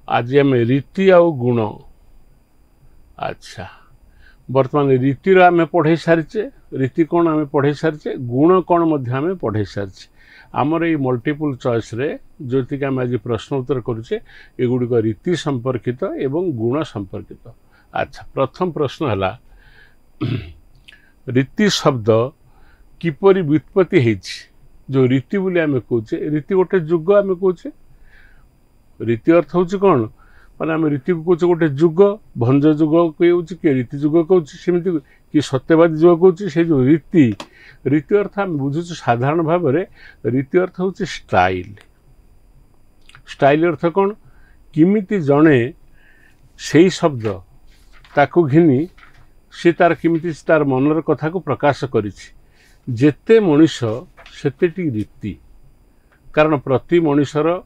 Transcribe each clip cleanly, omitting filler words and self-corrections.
आज आम रीति आ गुण। अच्छा बर्तमान रीतिर आम पढ़े सारीचे रीति कौन आम पढ़े सारीचे गुण कौन आम पढ़े सारीचे आमर ये मल्टीपल चॉइस रे जोथि आम आज प्रश्न उत्तर करुचे एगुड़िक रीति संपर्कित एवं गुण संपर्कित। अच्छा प्रथम प्रश्न है रीति शब्द किपरि व्युत्पत्ति होइछि जो रीति बोली आम कहे रीति गोटे जुग आम कहे रीति अर्थ हूँ कौन माने आम रीति को कहे गोटे जुग भंज जुग कहे कि रीति जुग कहे कि सत्यवादी जुग कहे से जो रीति रीति अर्थ आम बुझुँ साधारण भाव में रीति अर्थ हूँ स्टाइल। स्टाइल अर्थ कौन किमिति जड़े से शब्द ताकू घिनी सी तार किमिति तार मनर कथा को प्रकाश करिछि जेते मनुष्य सेतेटी रीति कारण प्रति मनुष्यर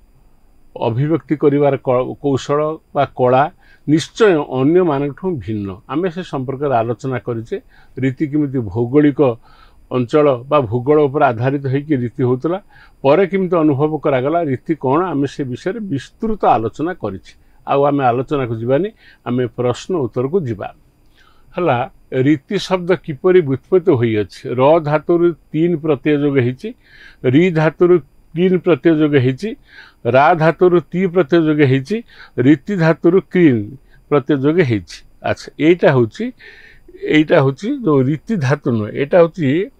अभिव्यक्ति करिवार कौशल बा कला निश्चय अन्य मानठू भिन्न आम से संपर्क आलोचना करिचे रीति किमिति भौगोलिक अंचल बा भूगोल उपर आधारित होइकि रीति होतला परे किमिति अनुभव करागला रीति कौन आम से विषय विस्तृत आलोचना करिछि आम आलोचना को जीवानी आम प्रश्न उत्तर को जीवा हला रीति शब्द किपरि व्युत्पत्ति होई अछि र धातुर 3 प्रत्यय जोग हेछि री धातुर 3 प्रत्यय जोग हेछि रा धातुर 3 प्रत्यय जोग हेछि रीति धातुर 3 प्रत्यय जोग हेछि। अच्छा एटा होछि जो रीति धातु न एटा होछि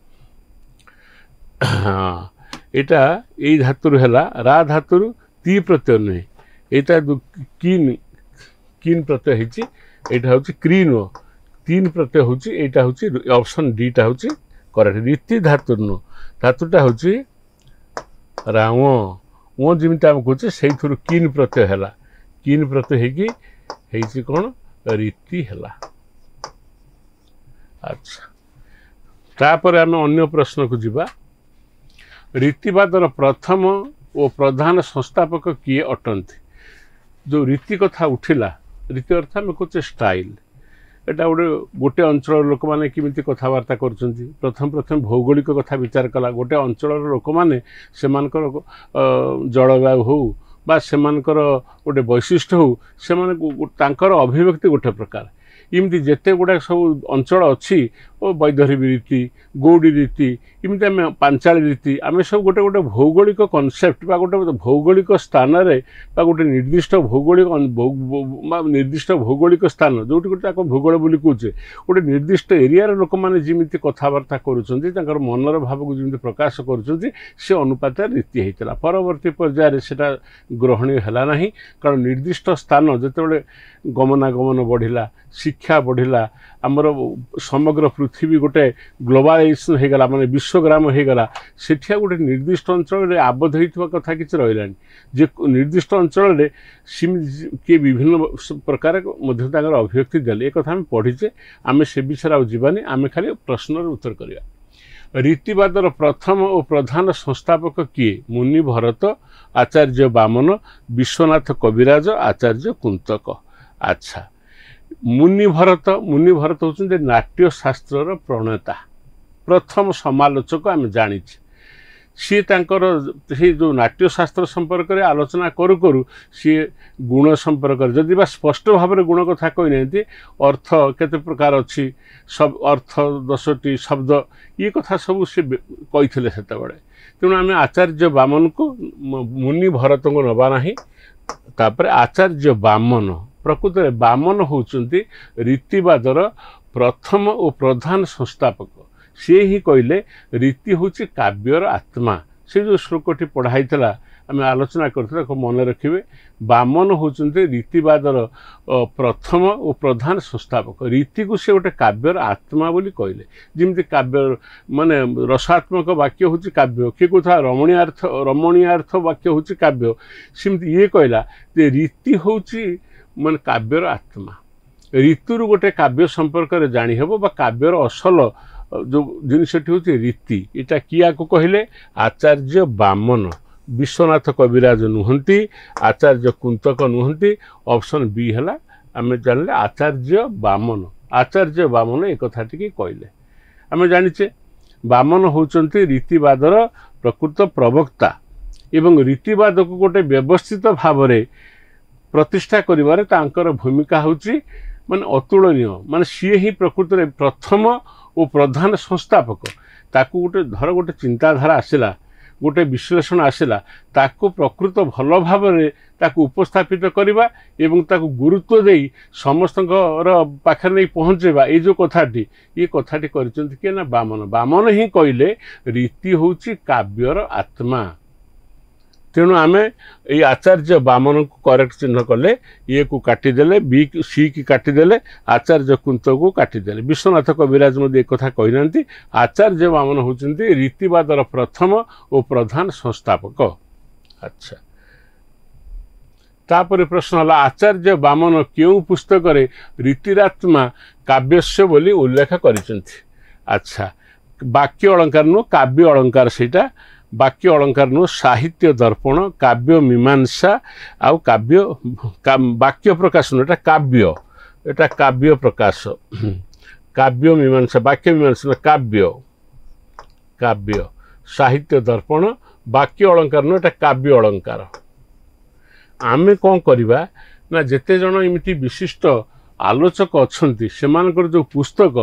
एटा एई धातुर हला रा धातुर 3 प्रत्यय न एटा किन प्रत्यय हेछि एटा होछि क्रीन 3 प्रत्यय होछि एटा होछि ऑप्शन डी टा होछि करेक्ट। रीति धातु न धातुटा होछि राव वो जिमिति आम कहे से किन प्रत्यय है किन प्रत्यय हेगी कौन रीति है। अच्छा तापर आम अन्य प्रश्न को जीवा रीतिवादर प्रथम और प्रधान संस्थापक किए अटंती जो रीति कथा उठिला रीति अर्थ आम कहे स्टाइल एटा गोटे अंचल लोक मैंने किमिति कथबार्ता करुँच प्रथम भौगोलिक कथा विचार कला गोटे अंचल लोक मैंने सेमानकर जलवायु हो बा सेमानकर गोटे वैशिष्ट्य हो से अभिव्यक्ति गोटे प्रकार इमती जिते गुड़ा सब अंचल अच्छी वैदर्भी रीति गौड़ी रीति इमती आम पांचाली रीति आम सब गोटे गोटे भौगोलिक कनसेप्ट बा गोटे भौगोलिक स्थान बा गोटे निर्दिष्ट भौगोलिक स्थान जो गोटे भूगोल बोली कहे गोटे निर्दिष्ट एरियार लोक मैंने जमी कथबार्ता कर मनर भाव को जमी प्रकाश कर अनुपात रीति होता परवर्ती पर्यायर से ग्रहणीय है ना कारण निर्दिष्ट स्थान जिते गमनागमन बढ़ला शिक्षा बढ़ला आमर समग्र पृथ्वी गोटे ग्लोबलाइजेशन हो गला माने विश्वग्राम हो गला सेठिया गोटे निर्दिष्ट अंचल आबद्ध होता कथा किसी रही जे निर्दिष्ट अंचल किए विभिन्न प्रकार अभिव्यक्ति देले एक कथा आम पढ़ीचे आम से विषय आउ जीवानी आम खाली प्रश्नर उत्तर करवा। रीतिवादर प्रथम और प्रधान संस्थापक किए मुनि भरत आचार्य बामन विश्वनाथ कविराज आचार्य कुंतक। अच्छा मुनि भरत होचुंदे नाट्य शास्त्र प्रणेता प्रथम समालोचक आम जानी सी जो नाट्य शास्त्र संपर्क में आलोचना करू करू सी गुण संपर्क जदि बा स्पष्ट भाव में गुण कथा कही ना अर्थ केते प्रकार अच्छी सब अर्थ 10टी शब्द ये कथा सब सी कही से तेणु आम आचार्य बामन को मुनि भरत को नवा ना आचार्य बामन प्रकृत में बामन होचुंती रीतिवादर प्रथम और प्रधान संस्थापक सी ही कहले रीति हूँ काव्यर आत्मा से जो श्लोकटी पढ़ाई आम आलोचना करते मन रखिए बामन होचुंती रीतिवादर प्रथम और प्रधान संस्थापक रीति को से गोटे काव्यर आत्मा बोली कहले जमी काव्य माने रसात्मक वाक्य हूँ काव्य किए कहता रमणीयार्थ वाक्य हूँ काव्य सेमती ये कहला रीति हूँ माने काव्यर आत्मा ऋतुर गोटे काव्य संपर्क में जानी हेबो बा काव्यर असल जो जिनसटी हूँ रीति इटा किया को कहले आचार्य बामन विश्वनाथ कविराज नुहंती आचार्य कुंतक नुहंती ऑप्शन बी है आम जानले आचार्य बामन एक कथाटी कहले आम जानीचे बामन होचंती रीतिवादर प्रकृत प्रवक्ता एवं रीतिवाद को गोटे व्यवस्थित भाव में ପ୍ରତିଷ୍ଠା କରିବାରେ ତାଙ୍କର ଭୂମିକା ହେଉଛି ମାନେ ଅତୁଳନୀୟ। ମାନେ ସିଏ ହିଁ ପ୍ରକୃତରେ ପ୍ରଥମ ଓ ପ୍ରଧାନ ସଂସ୍ଥାପକ। ତାକୁ ଧର ଗୋଟେ ଚିନ୍ତାଧାରା ଆସିଲା, ଗୋଟେ ବିଶ୍ଳେଷଣ ଆସିଲା, ତାକୁ ପ୍ରକୃତ ଭଲ ଭାବରେ ତାକୁ ଉପସ୍ଥାପିତ କରିବା ଏବଂ ତାକୁ ଗୁରୁତ୍ୱ ଦେଇ ସମସ୍ତଙ୍କର ପାଖରେ ନେଇ ପହଞ୍ଚାଇବା, ଏଇ ଯେଉଁ କଥାଟି, ଏ କଥାଟି କରିଛନ୍ତି କିଏ ନା ବାମନ। ବାମନ ହିଁ କହିଲେ ରୀତି ହେଉଛି କାବ୍ୟର ଆତ୍ମା। ତେଣୁ ଆମେ ଏଇ ଆଚାର୍ଯ୍ୟ ବାମନକୁ କରେକ୍ଟ ଚିହ୍ନ କଲେ, ଇଏକୁ କାଟିଦେଲେ, ସି କି କାଟିଦେଲେ, ଆଚାର୍ଯ୍ୟ କୁନ୍ତକୁ କାଟିଦେଲେ। ବିଶ୍ୱନାଥ କବିରାଜ ମଧ୍ୟ ଏ କଥା କହିନାହାନ୍ତି। ଆଚାର୍ଯ୍ୟ ବାମନ ହେଉଛନ୍ତି ରୀତିବାଦର ପ୍ରଥମ ଓ ପ୍ରଧାନ ସଂସ୍ଥାପକ। ଆଚ୍ଛା, ତାପରେ ପ୍ରଶ୍ନ ହେଲା ଆଚାର୍ଯ୍ୟ ବାମନ କେଉଁ ପୁସ୍ତକରେ ରୀତିରାତ୍ମା କାବ୍ୟସ୍ୟ ବୋଲି ଉଲ୍ଲେଖ କରିଛନ୍ତି? ଆଚ୍ଛା, ବାକ୍ୟ ଅଳଙ୍କାର ନୁହଁ, କାବ୍ୟ ଅଳଙ୍କାର ସେଇଟା। ବାକ୍ୟ ଅଳଙ୍କାର ନୁହଁ, ସାହିତ୍ୟ ଦର୍ପଣ, କାବ୍ୟ ମୀମାଂସା ଆଉ ବାକ୍ୟ ପ୍ରକାଶ ନୁହଁ, ଏଟା କାବ୍ୟ, ଏଟା କାବ୍ୟ ପ୍ରକାଶ। କାବ୍ୟ ମୀମାଂସା, ବାକ୍ୟ ମୀମାଂସା ନୁହଁ, କାବ୍ୟ। ସାହିତ୍ୟ ଦର୍ପଣ, ବାକ୍ୟ ଅଳଙ୍କାର ନୁହଁ, ଏଟା କାବ୍ୟ ଅଳଙ୍କାର। ଆମେ କ'ଣ କରିବା ନା ଯେତେ ଜଣ ଏମିତି ବିଶିଷ୍ଟ ଆଲୋଚକ ଅଛନ୍ତି ସେମାନଙ୍କର ଯେଉଁ ପୁସ୍ତକ,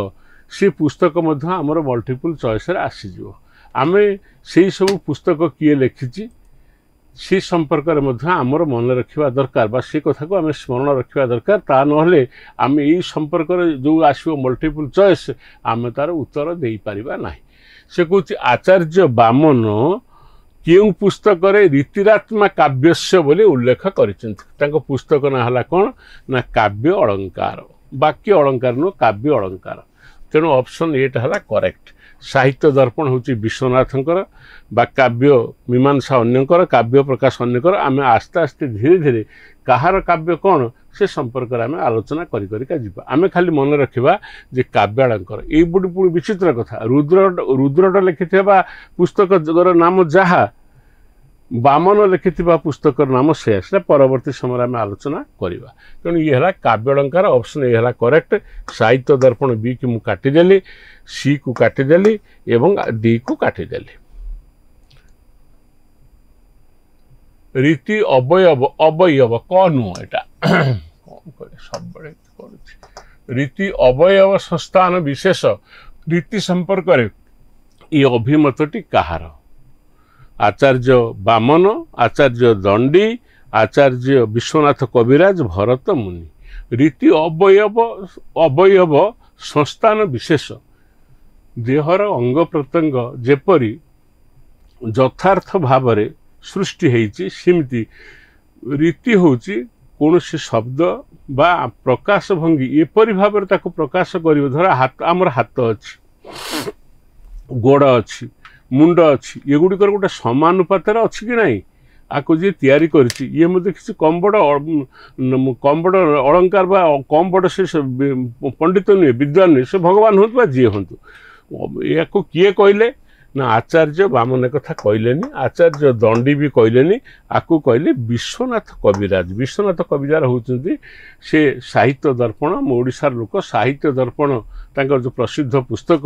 ସେ ପୁସ୍ତକ ମଧ୍ୟ ଆମର ମଲ୍ଟିପୁଲ୍ ଚଏସ୍ରେ ଆସିଯିବ। ଆମେ ସେଇ ସବୁ ପୁସ୍ତକ କିଏ ଲେଖିଛି ସେ ସମ୍ପର୍କରେ ମଧ୍ୟ ଆମର ମନେ ରଖିବା ଦରକାର, ବା ସେ କଥାକୁ ଆମେ ସ୍ମରଣ ରଖିବା ଦରକାର। ତା ନହେଲେ ଆମେ ଏଇ ସମ୍ପର୍କରେ ଯେଉଁ ଆସିବ ମଲ୍ଟିପୁଲ୍ ଚଏସ୍, ଆମେ ତାର ଉତ୍ତର ଦେଇପାରିବା ନାହିଁ। ସେ କହୁଛି ଆଚାର୍ଯ୍ୟ ବାମନ କେଉଁ ପୁସ୍ତକରେ ରୀତିରାତ୍ମା କାବ୍ୟସ୍ୟ ବୋଲି ଉଲ୍ଲେଖ କରିଛନ୍ତି? ତାଙ୍କ ପୁସ୍ତକ ନାଁ ହେଲା କ'ଣ ନା କାବ୍ୟ ଅଳଙ୍କାର। ବାକ୍ୟ ଅଳଙ୍କାର ନୁହଁ, କାବ୍ୟ ଅଳଙ୍କାର। ତେଣୁ ଅପସନ୍ ଏଟା ହେଲା କରେକ୍ଟ। ସାହିତ୍ୟ ଦର୍ପଣ ହେଉଛି ବିଶ୍ୱନାଥଙ୍କର, ବା କାବ୍ୟ ମୀମାଂସା ଅନ୍ୟଙ୍କର, କାବ୍ୟ ପ୍ରକାଶ ଅନ୍ୟଙ୍କର। ଆମେ ଆସ୍ତେ ଆସ୍ତେ ଧୀରେ ଧୀରେ କାହାର କାବ୍ୟ କ'ଣ ସେ ସମ୍ପର୍କରେ ଆମେ ଆଲୋଚନା କରିକା ଯିବା। ଆମେ ଖାଲି ମନେ ରଖିବା ଯେ କାବ୍ୟାଳଙ୍କର। ଏଇ ପୁଣି ବିଚିତ୍ର କଥା, ରୁଦ୍ରଟ ଲେଖିଥିବା ପୁସ୍ତକର ନାମ ଯାହା, ବାମନ ଲେଖିଥିବା ପୁସ୍ତକର ନାମ ସେୟା। ସେଟା ପରବର୍ତ୍ତୀ ସମୟରେ ଆମେ ଆଲୋଚନା କରିବା। ତେଣୁ ଇଏ ହେଲା କାବ୍ୟ ଅଳଙ୍କାର। ଅପସନ୍ ଏ ହେଲା କରେକ୍ଟ। ସାହିତ୍ୟ ଦର୍ପଣ ବି କି ମୁଁ କାଟିଦେଲି, ସି କୁ କାଟିଦେଲି ଏବଂ ଡି କୁ କାଟିଦେଲି। ରୀତି ଅବୟବ କ'ଣ ନୁହଁ, ଏଟା କ'ଣ କରେ ସବୁବେଳେ କରୁଛି। ରୀତି ଅବୟବ ସଂସ୍ଥାନ ବିଶେଷ ରୀତି ସମ୍ପର୍କରେ ଏ ଅଭିମତଟି କାହାର? ଆଚାର୍ଯ୍ୟ ବାମନ, ଆଚାର୍ଯ୍ୟ ଦଣ୍ଡୀ, ଆଚାର୍ଯ୍ୟ ବିଶ୍ୱନାଥ କବିରାଜ, ଭରତ ମୁନି। ରୀତି ଅବୟବ ସଂସ୍ଥାନ ବିଶେଷ ଦେହର ଅଙ୍ଗ ପ୍ରତ୍ୟଙ୍ଗ ଯେପରି ଯଥାର୍ଥ ଭାବରେ ସୃଷ୍ଟି ହେଇଛି, ସେମିତି ରୀତି ହେଉଛି କୌଣସି ଶବ୍ଦ ବା ପ୍ରକାଶ ଭଙ୍ଗୀ ଏପରି ଭାବରେ ତାକୁ ପ୍ରକାଶ କରିବ। ଧର ଆମର ହାତ ଅଛି, ଗୋଡ଼ ଅଛି, ମୁଣ୍ଡ ଅଛି, ଏଗୁଡ଼ିକର ଗୋଟେ ସମାନୁପାତରେ ଅଛି କି ନାହିଁ? ଆକୁ ଯିଏ ତିଆରି କରିଛି ଇଏ ମଧ୍ୟ କିଛି କମ୍ ବଡ଼ ଅଳଙ୍କାର ବା କମ୍ ବଡ଼ ସେ ପଣ୍ଡିତ ନୁହେଁ, ବିଦ୍ୱାନ ନୁହେଁ, ସେ ଭଗବାନ ହୁଅନ୍ତୁ ବା ଯିଏ ହୁଅନ୍ତୁ। ୟାକୁ କିଏ କହିଲେ ନା ଆଚାର୍ଯ୍ୟ ବାମନ କଥା କହିଲେନି, ଆଚାର୍ଯ୍ୟ ଦଣ୍ଡୀ ବି କହିଲେନି, ଆକୁ କହିଲେ ବିଶ୍ୱନାଥ କବିରାଜ। ବିଶ୍ୱନାଥ କବିରାଜ ହେଉଛନ୍ତି ସେ ସାହିତ୍ୟ ଦର୍ପଣ, ଆମ ଓଡ଼ିଶାର ଲୋକ। ସାହିତ୍ୟ ଦର୍ପଣ ତାଙ୍କର ଯେଉଁ ପ୍ରସିଦ୍ଧ ପୁସ୍ତକ,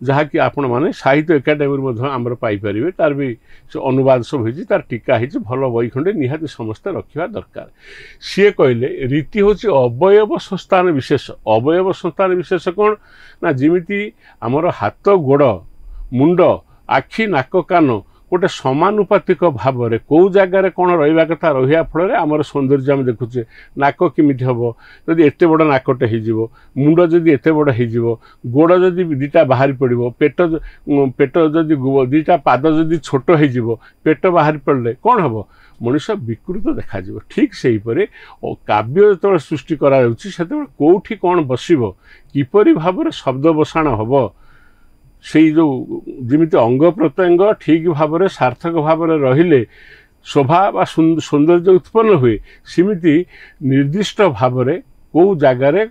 ଯାହାକି ଆପଣମାନେ ସାହିତ୍ୟ ଏକାଡେମୀରୁ ମଧ୍ୟ ଆମର ପାଇପାରିବେ। ତାର ବି ସେ ଅନୁବାଦ ସବୁ ହେଇଛି, ତାର ଟୀକା ହେଇଛି। ଭଲ ବହି ଖଣ୍ଡେ ନିହାତି ସମସ୍ତେ ରଖିବା ଦରକାର। ସିଏ କହିଲେ ରୀତି ହେଉଛି ଅବୟବ ସଂସ୍ଥାନ ବିଶେଷ। ଅବୟବ ସଂସ୍ଥାନ ବିଶେଷ କ'ଣ ନା ଯେମିତି ଆମର ହାତ, ଗୋଡ଼, ମୁଣ୍ଡ, ଆଖି, ନାକ, କାନ ଗୋଟେ ସମାନୁପାତିକ ଭାବରେ କେଉଁ ଜାଗାରେ କ'ଣ ରହିବା କଥା ରହିବା ଫଳରେ ଆମର ସୌନ୍ଦର୍ଯ୍ୟ ଆମେ ଦେଖୁଛେ। ନାକ କେମିତି ହେବ, ଯଦି ଏତେ ବଡ଼ ନାକଟେ ହେଇଯିବ, ମୁଣ୍ଡ ଯଦି ଏତେ ବଡ଼ ହେଇଯିବ, ଗୋଡ଼ ଯଦି ଦୁଇଟା ବାହାରି ପଡ଼ିବ, ପେଟ ଯଦି ଦୁଇଟା ପାଦ ଯଦି ଛୋଟ ହେଇଯିବ, ପେଟ ବାହାରି ପଡ଼ିଲେ କ'ଣ ହେବ? ମଣିଷ ବିକୃତ ଦେଖାଯିବ। ଠିକ୍ ସେହିପରି କାବ୍ୟ ଯେତେବେଳେ ସୃଷ୍ଟି କରାଯାଉଛି ସେତେବେଳେ କେଉଁଠି କ'ଣ ବସିବ, କିପରି ଭାବରେ ଶବ୍ଦ ବସାଣ ହେବ, ସେଇ ଯେଉଁ ଯେମିତି ଅଙ୍ଗ ପ୍ରତ୍ୟଙ୍ଗ ଠିକ୍ ଭାବରେ ସାର୍ଥକ ଭାବରେ ରହିଲେ ଶୋଭା ବା ସୌନ୍ଦର୍ଯ୍ୟ ଉତ୍ପନ୍ନ ହୁଏ, ସେମିତି ନିର୍ଦ୍ଦିଷ୍ଟ ଭାବରେ କେଉଁ ଜାଗାରେ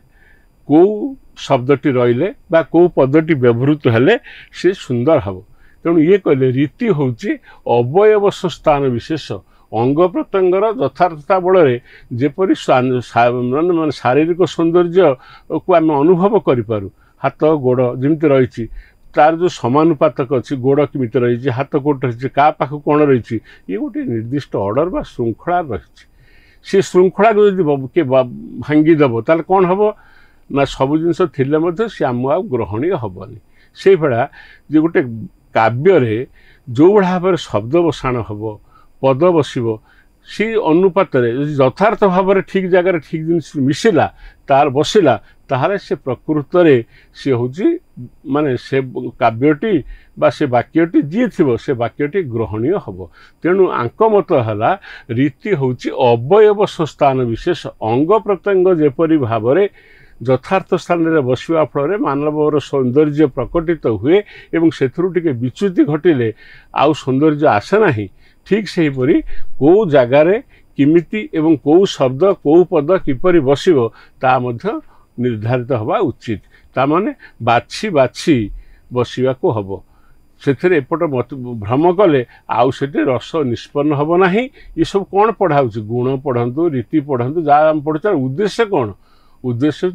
କେଉଁ ଶବ୍ଦଟି ରହିଲେ ବା କେଉଁ ପଦଟି ବ୍ୟବହୃତ ହେଲେ ସେ ସୁନ୍ଦର ହେବ। ତେଣୁ ଇଏ କହିଲେ ରୀତି ହେଉଛି ଅବୟବ ସଂସ୍ଥାନ ବିଶେଷ। ଅଙ୍ଗ ପ୍ରତ୍ୟଙ୍ଗର ଯଥାର୍ଥତା ବଳରେ ଯେପରି ମାନେ ଶାରୀରିକ ସୌନ୍ଦର୍ଯ୍ୟକୁ ଆମେ ଅନୁଭବ କରିପାରୁ, ହାତ ଗୋଡ଼ ଯେମିତି ରହିଛି ତାର ଯେଉଁ ସମାନୁପାତକ ଅଛି, ଗୋଡ଼ କେମିତି ରହିଛି, ହାତ କୋଉଠି ରହିଛି, କାହା ପାଖକୁ କ'ଣ ରହିଛି, ଇଏ ଗୋଟିଏ ନିର୍ଦ୍ଦିଷ୍ଟ ଅର୍ଡ଼ର ବା ଶୃଙ୍ଖଳା ରହିଛି। से श्रृंखला को जब किए भांगीदेव ताले कौन हम ना सब जिनस थे सी आम आ ग्रहणीय हेनी से भाया जे गोटे काव्य जो भाव में शब्द बसाण हम पद बस सी अनुपात यथार्थ भाव में ठीक जगह ठीक जिन मिसिला तार बसला ताहले से प्रकृत में सी हूँ माने से काव्यटी बा से वाक्यटी जी थी से वाक्यटी ग्रहणीय हम तेणु आंक मत है रीति हूँ अवयव संस्थान विशेष अंग प्रत्यंग जेपरी भाव में यथार्थ स्थान में बसवा फल मानवर सौंदर्य प्रकटित हुए एवं से विच्युति घटिले आउ सौंदर्य आसे ना ठीक से हीपरी कौ जगार किमिति एवं कौ शब्द कौ पद किपरि बसिबो ता मध्य निर्धारित हवा उचित तामाने बाछि बाछि बसिबा को हबो से एपट भ्रम कले आउ से रस निष्पन्न हम ना ये सब कौन पढ़ाऊ गुण पढ़ु रीति पढ़ु जहाँ आम पढ़ुचा उद्देश्य कौन उद्देश्य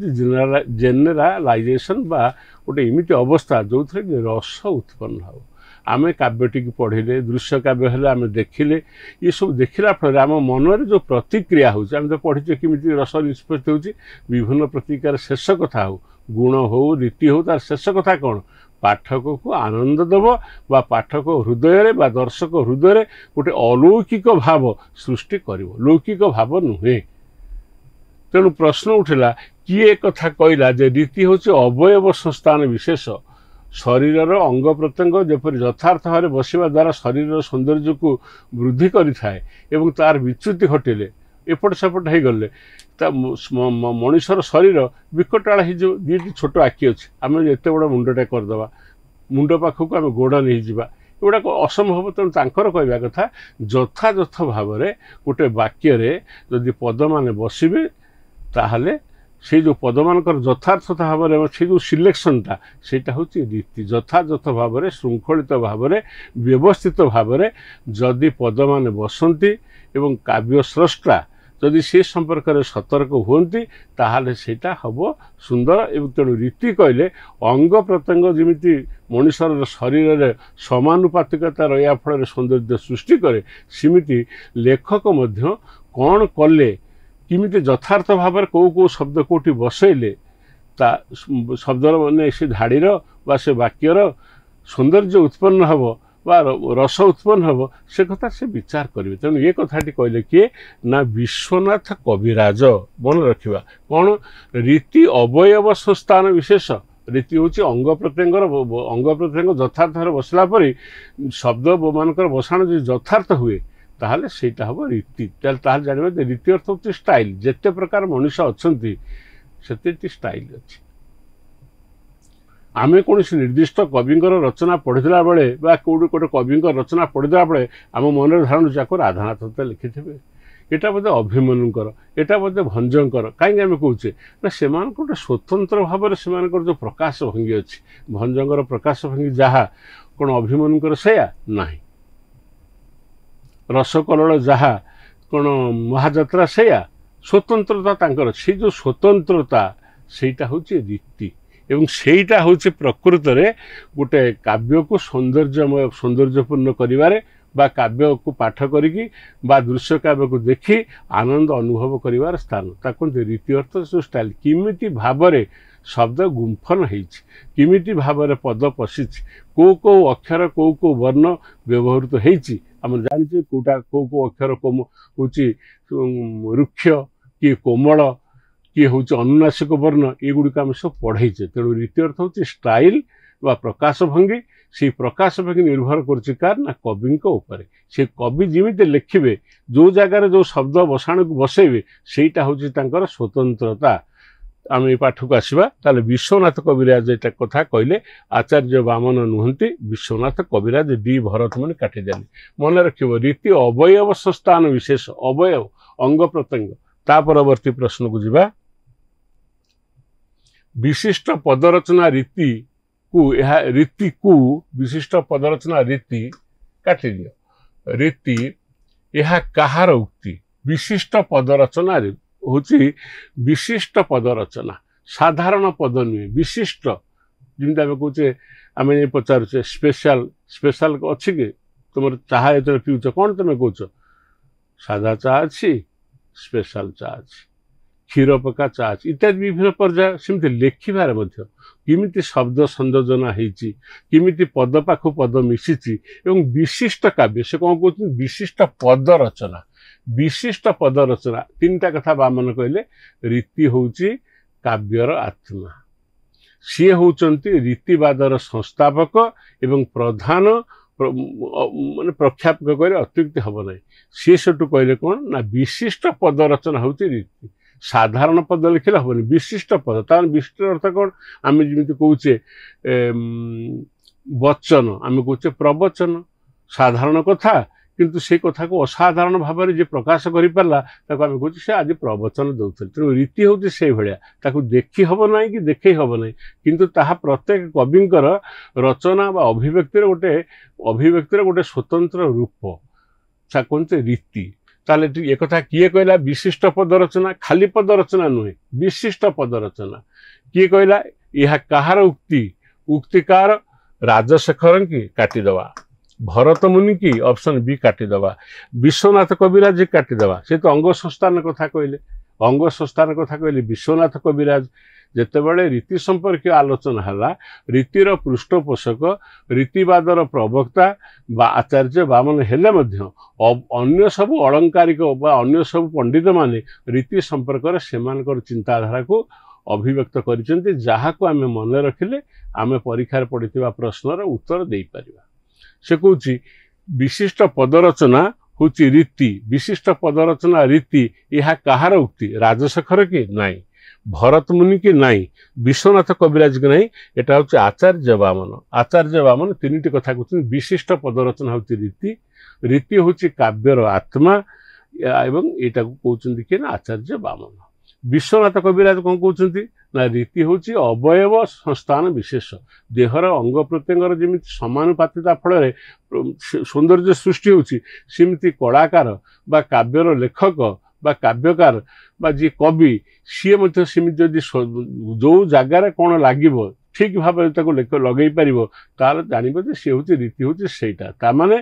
जेनेरालाइजेशन बा गोटे एमती अवस्था जो थे रस उत्पन्न हो आमे काव्यटी पढ़िले दृश्य काव्य हेले आमे देखिले ये सब देखला फल आम मन जो प्रतिक्रिया हो तो पढ़ीचे किमिति रस निष्पत्ति होची विभिन्न प्रतिक्रियार शेष कथा हो गुण हो रीति हो तार शेष कथा कौन पाठक को आनंद दब बा पाठक हृदय बा दर्शक हृदय गोटे अलौकिक भाव सृष्टि करिवो लौकिक भाव नुहे तेणु प्रश्न उठिला किए कथा कहला जे रीति होची अवयव संस्थान विशेष शरीर अंग प्रत्यंग जपर यथार्थ भाव में बसवा द्वारा शरीर सौंदर्य को वृद्धि करें एवं तार विच्युति घटिले एपट सेपट हो गले मनुष्यर शरीर विकटाड़ा हो दीटी छोट आखि अच्छे आम एत बड़ा मुंडटा करदे मुंड पाखक आम गोड़ नहीं जावा एगुड़ाक असंभव तेणु तांकर कहवा कथा यथायथ भाव में गोटे वाक्य जदि पद मान बसबे ताहले से जो पद मानकर यथार्थता भाव में से जो सिलेक्शनटा सेटा हूँ रीति यथायथ भाव में श्रृंखलित भाव में व्यवस्थित भाव में जदि पद मान बसती एवं काव्य स्रष्टा जदि से संपर्क में सतर्क हुंती ताहले सेटा हम सुंदर एवं तेणु रीति कहले अंग प्रत्यंग जमी मनुष्यर शरीर में समानुपातिकता रहा फल सौंदर्य सृष्टि करे सिमिति लेखक मध्य कौन कले किमिति यथार्थ भाव में कौ कौ शब्द कौटी बसैले ता शब्दर माने से धाड़ीर बा से वाक्यर सौंदर्य उत्पन्न हम बा रस उत्पन्न हम से कथा से विचार करेंगे तेणु ये कथाटी कहले किए ना विश्वनाथ कविराज मन रखा कौन रीति अवयव संस्थान विशेष रीति हूँ अंग प्रत्यंग यथार्थ भाव बसला पर शब्द मानकर बसाण जो यथार्थ हुए ताहले सेटा हम रीति ताहले जानबे रीति अर्थ होची स्टाइल जेते प्रकार मनुष्य अछंती सेते स्टाइल अछि आमे कोनोसी निर्दिष्ट कविंकर रचना पढ़िला बेले बा कोड कोड कविंकर रचना पढ़िला बेले आम मन धारण जाको राधानाथ लिखिथिबे एटा बोधे अभिमन्युकर एटा बोधे भंजंकर कहीं आम कहे ना से गोटे स्वतंत्र भाव में से जो प्रकाश भंगी अच्छी भंजंकर प्रकाश भंगी जहाँ कौन अभिमन्युकर सैया नहीं रसकलल जहाँ कौन महाजात्रा सैया स्वतंत्रता तांकर से जो स्वतंत्रता सेटा हूँ रीति एवं सेटा हूँ प्रकृत में गोटे काव्य को सौंदर्यमय सौंदर्यपूर्ण करिवारे बा काव्य को पाठ करिकी बा दृश्य काव्य को देखी आनंद अनुभव करिवार स्थान ताको रीति अर्थ जो स्टाइल किमिति भाव में शब्द गुंफन होइछि किमिति भाव में पद पशिछि को को अक्षर को वर्ण व्यवहृत होइछि आम जानिछे कोटा को अक्षर कोम होछि रुक्ष कि कोमल किए हूँ अनुनासिक वर्ण युड़िक आम सब पढ़ेचे तेणु रीति अर्थ हूँ स्टाइल बा प्रकाश भंगी से प्रकाश भंगी निर्भर कर कवि से कवि जमी लिखे जो जगार जो शब्द बसाण को बसैबे सेटा हूँ स्वतंत्रता आम ये पाठ को आसवा ताले विश्वनाथ कविराज एटा कथा कहले आचार्य बामन नुहंती विश्वनाथ कविराज डी भरत मन काटिदेले मन रखिब रीति अवयव संस्थान विशेष अवयव अंग प्रत्यंग ता परवर्ती प्रश्न को जीवा विशिष्ट पदरचना रीति को विशिष्ट पदरचना रीति काटि दियो रीति यह कहार उक्ति विशिष्ट पदरचना हूँ विशिष्ट पदरचना साधारण पद नुहे विशिष्ट जमी आम कहे आम पचारे स्पेशल स्पेशल अच्छी कि तुम चाह जो पीउच कौन तुम कौच सादा चाह अच्छी स्पेशल चा अच्छी क्षीर पका चा अच्छी इत्यादि विभिन्न पर्याय सेमती लेखिबार मध्य किमिति शब्द संयोजना होईची किमिति पद पाखु पद मिशिची एवं विशिष्ट काव्य से कौन कहते विशिष्ट पद रचना तीनटा कथा बामन कहले रीति होउची काव्यर आत्मा सी होउचंती रीतिवादर संस्थापक एवं प्रधान माने प्रख्यापक कहले अत्युक्ति हब नै सी सेटु कहले कोन ना विशिष्ट पद रचना होउची रीति साधारण पद लिखले हबनी विशिष्ट पद तार विशिष्ट अर्थ कोन आमे जेमिति कहूचे वचन आमे कहूचे प्रवचन साधारण कथा किंतु से कथा को असाधारण भाव में जे प्रकाश करि परला ताको आमे कहूचे से आज प्रवचन दउथले तेणु रीति होउचे से भलिया ताको देखि हब नै कि देखै हब नै किंतु ताहा प्रत्येक कविंकर रचना बा अभिव्यक्तिर गोटे स्वतंत्र रूप सा कोनते रीति ताले एक कथा किए कहला विशिष्ट पद रचना खाली पद रचना नुहे विशिष्ट पद रचना किए कहला यह कहार उक्तिकार राजशेखर की काटिदवा भरत मुनि की ऑप्शन बी काटिदवा विश्वनाथ कविराज काटिदवा से तो अंग संस्थान कथा कहले विश्वनाथ कविराज जेतेबेले रीति संपर्क आलोचना हला रीतिर पृष्ठपोषक रीतिवादर प्रवक्ता बा आचार्य बामन हेले मध्य अन्य सब अलंकारिक बा अन्य सब पंडित माने रीति संपर्क सेमानकर चिंताधारा को अभिव्यक्त करिसेंती जहा को आमे मन रखिले आमे परीक्षा पड़िथिबा प्रश्नर उत्तर देई परिबा से कहूची विशिष्ट पदरचना होची रीति विशिष्ट पदरचना रीति यह कहार उक्ति राजशेखर की नाई भरत मुनि की नाई विश्वनाथ कविराज की नाई एटा होची आचार्य बामन तीनटी कथा कहते विशिष्ट पदरचना होची रीति होची काव्यर आत्मा एवं एटा को कहते कि आचार्य बामन विश्वनाथ कविराज कौन कहते ना रीति होची अवयव संस्थान विशेष देहर अंग प्रत्यंगर जमी समानुपातिता फल सौंदर्य सृष्टि होची सेमती कलाकार बा काव्यर लेखक बा काव्यकार बा जी कवि सी सेमती जो जगार कौन लगे ठीक भाव लगे पार तार जानवे सी हूँ रीति हूँ से माने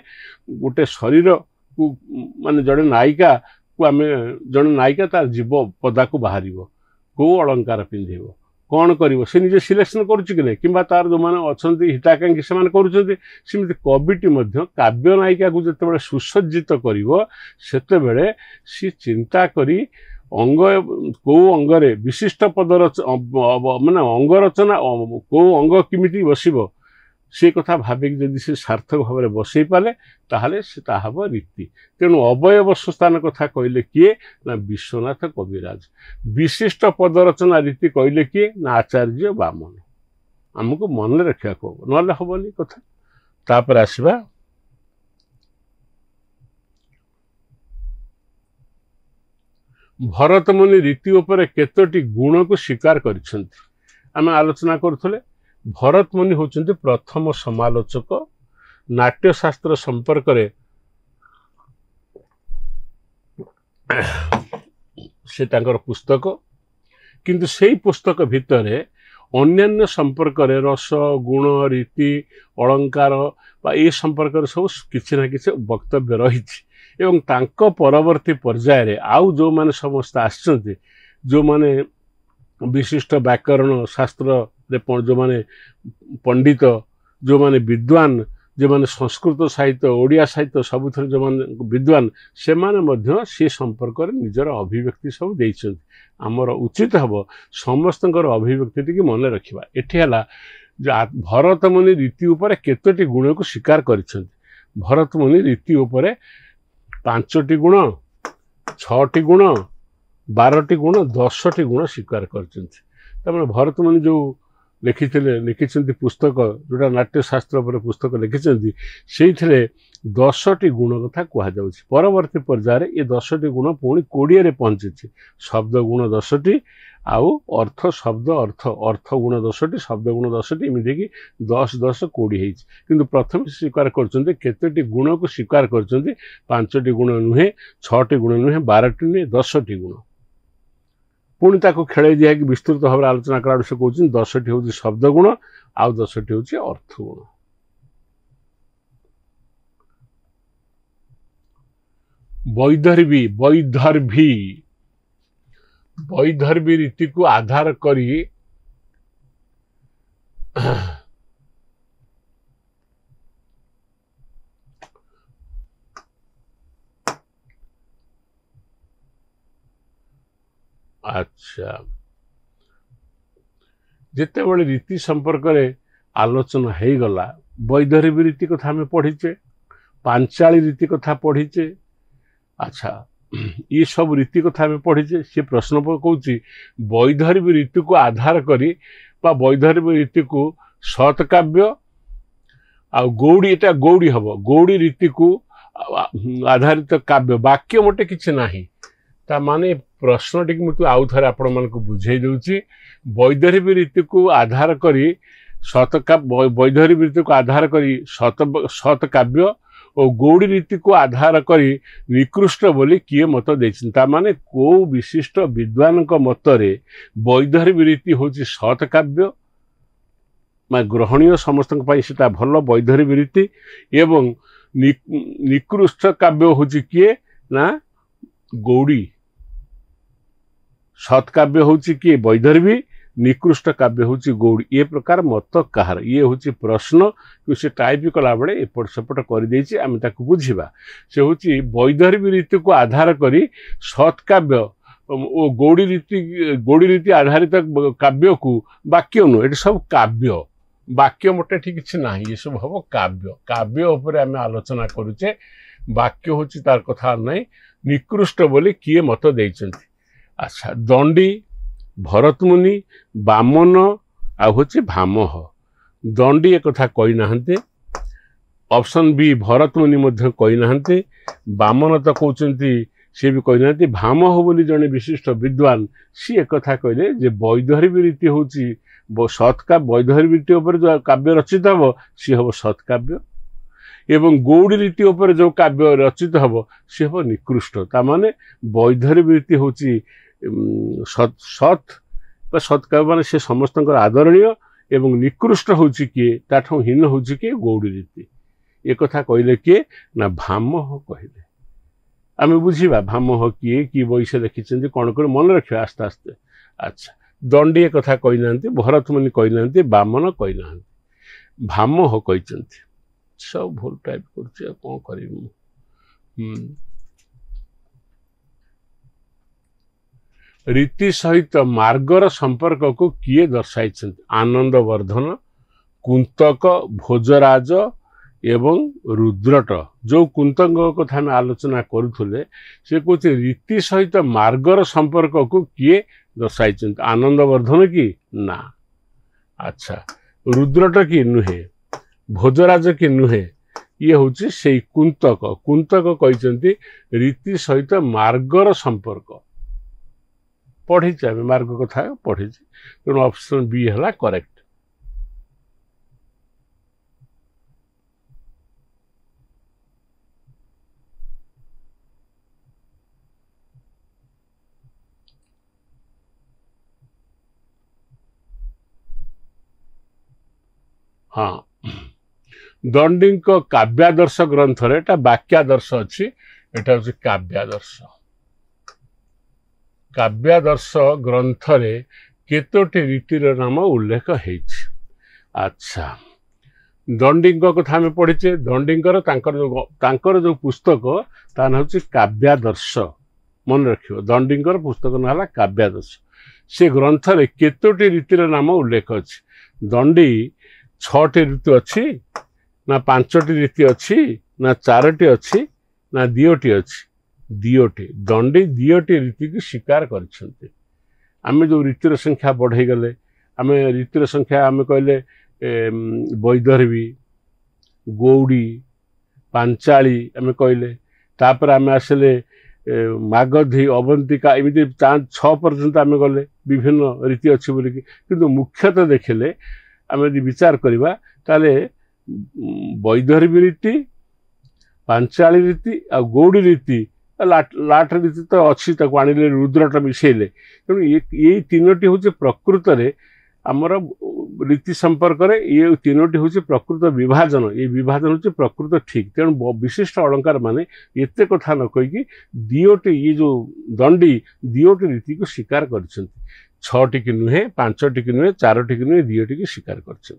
गोटे शरीर को माने जड़े नायिका को आम जड़े नायिका तार जीव पदा को बाहर कौ अलंकार पिंधे कौन कर से निजे सिलेक्शन करें कि तार जो मैंने अच्छा हिताकांक्षी से करमती कविटी काव्य नायिका को जिते सुसज्जित कर सी चिंता करी अंग कौ अंगरे विशिष्ट पद माने अंग रचना कौ अंग किमिति बसिबो से कथा भाविक जदि से सार्थक भाव में बसई पाले ताहले से ताहब रीति तेणु अवयव संस्थान कथा कहले किए ना विश्वनाथ कविराज विशिष्ट पद रचना रीति कहले किए ना आचार्य बामन आमको मन रखा को ना हबनी कथा तापर आसवा भरत मुनि रीति उपर केतोटी गुण को स्वीकार करिसेंती आम आलोचना करुथले भरत मुनि होचंती प्रथम समालोचक नाट्यशास्त्र संपर्क से तांकर पुस्तक किंतु से पुस्तक भितर अन्यान्य संपर्क रस गुण रीति अलंकार ए संपर्क सब किसी ना किसी वक्तव्य रही एवं तांको परवर्ती पर्याय आउ जो माने समस्त आछंती जो माने विशिष्ट व्याकरण शास्त्र जो माने पंडित जो माने विद्वान जो माने संस्कृत साहित्य ओडिया साहित्य सबुथरे जो माने विद्वान से माने मध्य से संपर्क निजर अभिव्यक्ति सब देइछंती आमर उचित हबो समस्तंकर अभिव्यक्ति की मन रखिबा एठी हला भरत मुनि रीति उपर केतोटी गुण को स्वीकार करिछंती भरत मुनि रीति उपर 5टी गुण 6टी गुण 12टी गुण 10टी गुण स्वीकार करछंती तमने भरत मुनि जो लिखिछंती पुस्तक जोटा नाट्यशास्त्र पर पुस्तक लिखिछंती सेइथिले 10टी गुण कथा कहा जाउछि परवर्ती पर्याय ये 10टी गुण पुणी 20 रे पहुंची शब्द गुण 10टी आउ अर्थ शब्द अर्थ गुण 10टी शब्द गुण 10टी एमती कि 10 10 20 है किंतु प्रथम स्वीकार करछंती केतोटी गुण को स्वीकार करछंती 5टी गुण नुहे 6टी गुण नुहे 12टी नुहे 10टी गुण पुणी ताको खेल दिया कि विस्तृत भाव में आलोचना कला से कहते 10टी हूँ शब्द गुण आउ 10टी हूँ अर्थ गुण वैदर्भी वैधर्मी रीति को आधार करी अच्छा जिते बड़े रीति संपर्क रे आलोचना हो गला वैधर्मी रीति कथा आम पढ़ीचे पांचाली रीति कथा पढ़ीचे अच्छा ये सब रीति कथा आम पढ़ीचे सी प्रश्न कहूँ वैधर्मी रीति को आधार करी वैधर्मी रीति को सतकाव्य आ गौड़ी एटा गौड़ी हम गौड़ी रीति को आधारित काव्य वाक्य मोटे किसी ना ता माने प्रश्न टी मुझे आउ थे आपण मान बुझे दूची वैधर्मी रीति को आधार करी वैधर्मी रीति को आधार करी सतकाव्य और गौड़ी रीति को आधार करी निकृष्ट बोली किए मत देता माने को विशिष्ट विद्वान मतरे वैधर्मी रीति हूँ सतकाव्य ग्रहणीय समस्त से भल वैधर्मी रीति एवं निकृष्ट काव्य हूँ किए ना गौड़ी सत्काव्य हूँ किए वैधर्मी निकृष्ट काव्य हूँ गौड़ी ये प्रकार मत कहार ये हूँ प्रश्न कि से टाइप कला बेले एपट सेपट कर आम बुझा से हूँ वैधर्मी रीति को आधार करी सत्काव्य और गौड़ी रीति आधारित काव्य को वाक्य नुह ये सब काव्य वाक्य मोटे ठीक किसी ना ये सब हम काव्य काव्य उपर आम आलोचना करुचे वाक्य हूँ तार कथा नहीं निकृष्ट बोली किए मत देते अच्छा दंडी भरतमुनि बामन आ हूँ भामह दंडी एक कथा कही ना ऑप्शन बी भरतमुनि मध्य कही ना बामन तो कहते सी भी कही ना भामह बोली जड़े विशिष्ट विद्वान सी एक कथा कहले जे वैधर्मी रीति हूँ सत्काव्य वैधर्मी रीति उपर जो काव्य रचित हम सी हम सत्काव्य एवं गौड़ी रीति उपर जो काव्य रचित हम सी हम निकृष्ट ताने वैधर्मी रीति हूँ सत्काव्य मान से समस्त आदरणीय एवं निकृष्ट हूँ किए ताठू हीन हूँ किए गौड़ी रीति एक कथा कहले किए ना भामह कहले आम बुझा भामह किए कि बही से लिखिं कौन कर मन रखा आस्ते आस्ते अच्छा दंडी एक कथा कही ना भरतमुनि कही ना बामन कही ना भामह कही सब भूल टाइप कर कौन कर रीति सहित मार्गर संपर्क को किए दर्शाई आनंदवर्धन कुंतक भोजराज एवं रुद्रट जो कुंतक कथा में आलोचना करुले से कहते रीति सहित मार्गर संपर्क को किए दर्शाई आनंदवर्धन की ना अच्छा रुद्रट की नुहे भोजराज की नुहे ये हूँ से कुंतक कुंतक कहते रीति सहित मार्गर संपर्क पढ़ी मार्ग कथा पढ़ी तेणु ऑप्शन बी है करेक्ट हाँ दंडी काव्यादर्श ग्रंथ एटा वाक्यादर्श अच्छी एटा हूँ काव्यादर्श काव्यादर्श ग्रंथ रे केतोटी रीतिर नाम उल्लेख है अच्छा दंडी कथा आम पढ़ीचे दंडीकर जो पुस्तक ता ना हूँ काव्यादर्श मन रखियो दंडीकर पुस्तक ना काव्यादर्श से ग्रंथ रे केतोटी रीतिर नाम उल्लेख अच्छी दंडी 6टी रीति अच्छी ना 5टी रीति अच्छी ना 4टी अच्छी ना 2टी अच्छी 2टी दंडी 2टी रीति की स्वीकार करछन्ते आम जो रीतिर संख्या बढ़े गले आम रीतिर संख्या आम कहले वैधर्मी गौड़ी पांचाली आम कहले तापर आम आसले मागधी अवंतिका एमती 6 पर्यंत आम गले विभिन्न रीति अच्छी बोलिक किंतु मुख्यतः देखिले आम यदि विचार करवा ताले वैधर्मी रीति पांचाली रीति आ गौड़ी रीति लाट रीति तो अच्छी आने रुद्रट मिसेले तेणु ये 3टी हूँ प्रकृत रे आमर रीति संपर्क में ये तीनोटी हूँ प्रकृत विभाजन ये विभाजन हूँ प्रकृत ठीक तेणु विशिष्ट अलंकार माने एत कथा न कहीकि दियोटी ये जो दंडी दियोटी रीति को स्वीकार कर छटी की नुहे पांचटी की नुहे चारोटी की नुहे दियोटी की स्वीकार कर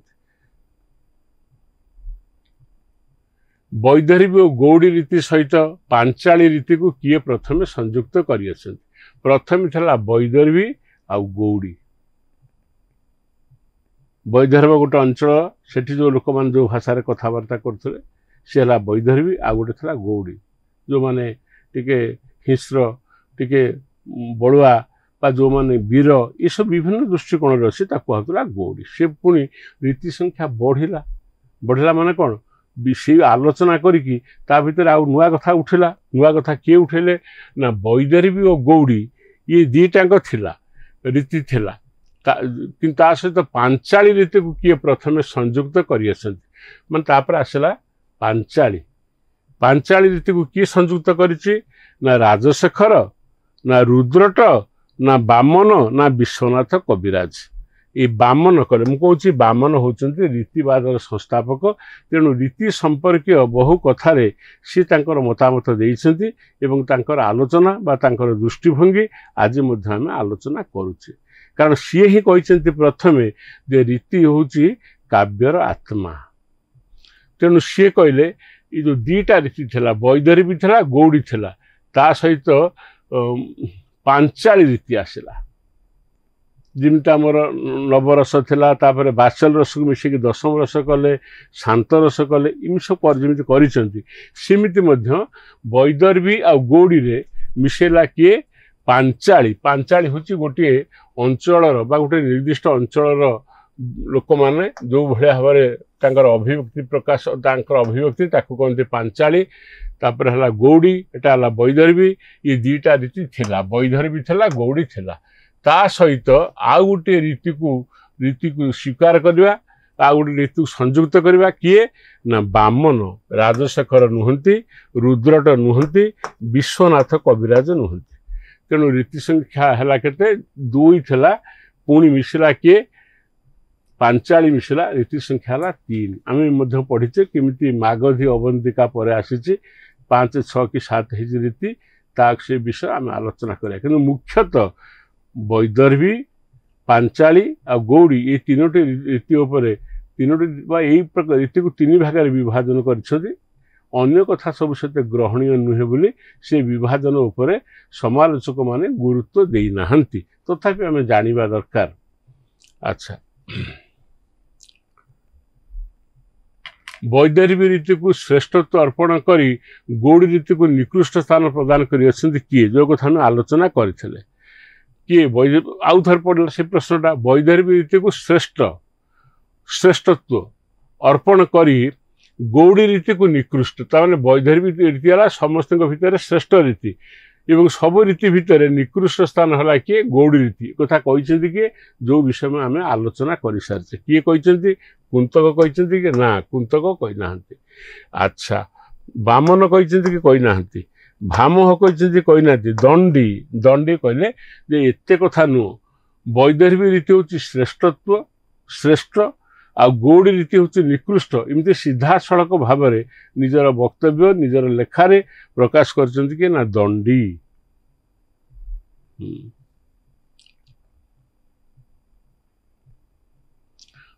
वैदर्भी और गौड़ी रीति सहित पांचाली रीति को किए प्रथम संयुक्त कर प्रथम था वैदर्भी आ गौड़ी वैदर्भ गोटे अंचल से जो लोक मैंने जो भाषा कथबार्ता करते सी है वैदर्भी आ गोटे था गौड़ी जो मैंने टिके हिंस्र टिके बड़ुआ बा जो मैंने वीर ये सब विभिन्न दृष्टिकोण अच्छी कहला गौड़ी से पुणी रीति संख्या बढ़ला बढ़ला माने कौन से आलोचना करी भितर आउ नुआ कथा उठिला नुआ कथा किए उठेले ना वैदर्भी और गौड़ी ये दीटाक थिला रीति थिला कि सहित पांचाली रीति को किए प्रथम संयुक्त कर माने आसला पांचाली पांचाली रीति को किए संयुक्त करिछि ना राजशेखर ना रुद्रट ना बामन ना विश्वनाथ कविराज ये बामन कले मु कहूँ बामन होचंती रीतिवादर संस्थापक तेणु रीति संपर्क बहु कथार सी मतामत देइछंती एवं तांकर आलोचना बा तांकर दृष्टिभंगी आज मध्य आम आलोचना करुचे कारण सी ही कहते प्रथम जे रीति होची काव्यर आत्मा तेणु सी कहले ये जो दीटा रीति थिला वैदर्भी थिला गौड़ी थिला ता सहित पांचाली रीति आसला जिमता मोर नवरस थिला तापर बाचल रस को मिसेक दशम रस कले शांत रस कले इन सब जमी करमिति वैदर्भी आ गौड़ी रे मिसेला किए पांचाली पांचाली हूँ गोटे अंचल बा गोटे निर्दिष्ट अंचल लोक माने जो भाया भाव अभिव्यक्ति प्रकाश अभिव्यक्ति कहते पांचाली तापर है गौड़ी एटा है वैदर्भी ये दीटा रीति थिला वैदर्भी थिला गौड़ी थिला ता सहित आउ गोटे रीति को स्वीकार करवा आ गोटे रीति को संयुक्त करवा किए ना बामन राजशेखर नुहंती रुद्रट नुहंती विश्वनाथ कविराज नुहंती तेणु रीति संख्या है केते दुई थिला पुणी मिसला किए पांचाली मिसला रीति संख्या है 3 आम पढ़ीचे किमिति मागधी अवंतिका पर आसी 5 6 कि 7 हिज रीति ताक से विषय आम आलोचना करिया किंतु मुख्यतः वैदर्भी पांचाली और गौड़ी ये तीनोटी रीति उपर तीनोटी यही प्रकार रीति को 3 भाग में विभाजन कर अन्य कथा सब सहित ग्रहणीय नुहे बोली से विभाजन उपरे समालोचक माने गुरुत्व देई नाहंती तथापि आम जानिबा दरकार। अच्छा वैदर्भी रीति को श्रेष्ठत्व अर्पण करी गौड़ी रीति को निकृष्ट स्थान प्रदान करी किए जो कथा आलोचना करथिले किए आउ थर पड़ला से प्रश्नटा वैदर्भी रीति को श्रेष्ठत्व अर्पण करी गौड़ी रीति को निकृष्ट ताने वैदर्भी रीति है समस्त भितर श्रेष्ठ रीति एवं सब रीति भितर निकृष्ट स्थान है किए गौड़ी रीति कथा कहते किए जो विषय में आम आलोचना कर सारी किए कहते कुंतक कहते कि ना कुंतक कहना। अच्छा बामन कहते कि कहना भामह कहते कहना दंडी दंडी कहले जे एते कथा नुह वैदर्भी रीति हूँ श्रेष्ठत्व श्रेष्ठ आ गौड़ी रीति हूँ निकृष्ट इमती सीधा सड़क भाव में निजर वक्तव्य निजर लेखारे प्रकाश करचंती कि ना दंडी।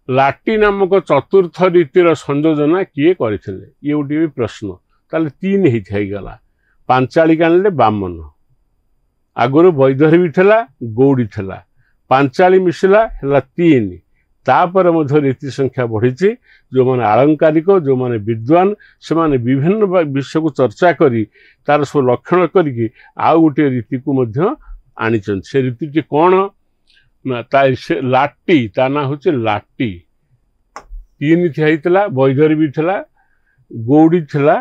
लाटी नामक चतुर्थ रीतिर संयोजना किए करथिले ये गोटे भी प्रश्न ताले 3 होगला पांचाली कानले बामन आगुरी वैदर्भी थिला गौड़ी थिला पांचाली मिसला है 3 तापर मध्य रीति संख्या बढ़ी जो माने आलंकारिक जो माने विद्वान से माने विभिन्न विषय को चर्चा करी तार सब लक्षण करी आउ गोटे रीति को मध्य आनिचन से रीति कौन ना लाटी ता ना हूँ लाटी 3 थिला वैदर्भी थिला गौड़ी थिला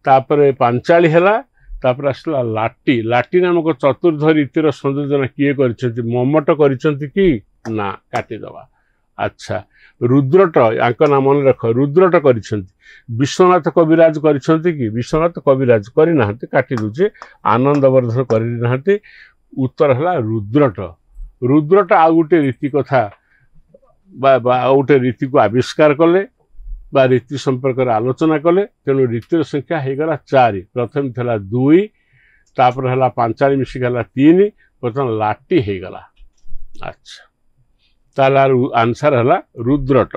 तापर पांचाली है तापर आसला लाटी लाटी नामक चतुर्थ रीतिर संयोजन किए कर मम्मट कि ना काटिदवा। अच्छा रुद्रट यांक नाम मन रख रुद्रट कर विश्वनाथ कविराज कि विश्वनाथ कविराज करना काटी दूचे आनंदवर्धन करना उत्तर है रुद्रट रुद्रट आ गोटे रीति कथा गोटे रीति को आविष्कार कले रीति संपर्क आलोचना कले तेणु रीतिर संख्या होगला 4 प्रथम थला 2 तापर हला पांचाली मिसिक हला 3 बर्तमान लाटी होगला। अच्छा ताला आंसर हला रुद्रट।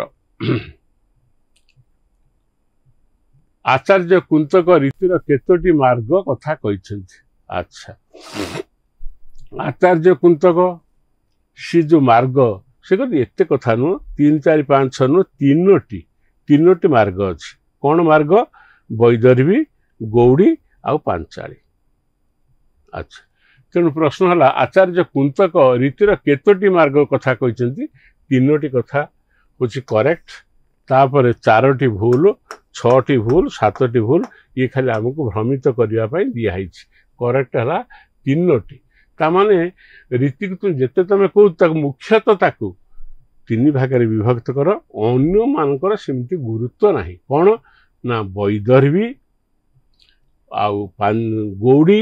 आचार्य कुंतक रीतिर केतोटी मार्ग कथा कहिसेंती। अच्छा आचार्य कुंतक सी जो मार्ग से एते कथा नु 3 4 5 6 नु तीनोटी मार्ग अच्छी कौन मार्ग वैदर्भी गौड़ी आउ पांचाली। अच्छा तेणु प्रश्न है आचार्य कुंतक रीतिर केतोटी मार्ग कथा कहते तीनोटी कथा हूँ करेक्ट तापर 4टी भूल 6टी भूल 7टी भूल ये खाली आमको भ्रमित करने दिखाई करेक्ट है तीनोटी ताने रीति को तुम जिते तुम कह मुख्यतः ताकू 3 भाग में विभक्त कर अन्य मानकर सेमती गुरुत्व नहीं कौन ना वैदर्भी आउ गौड़ी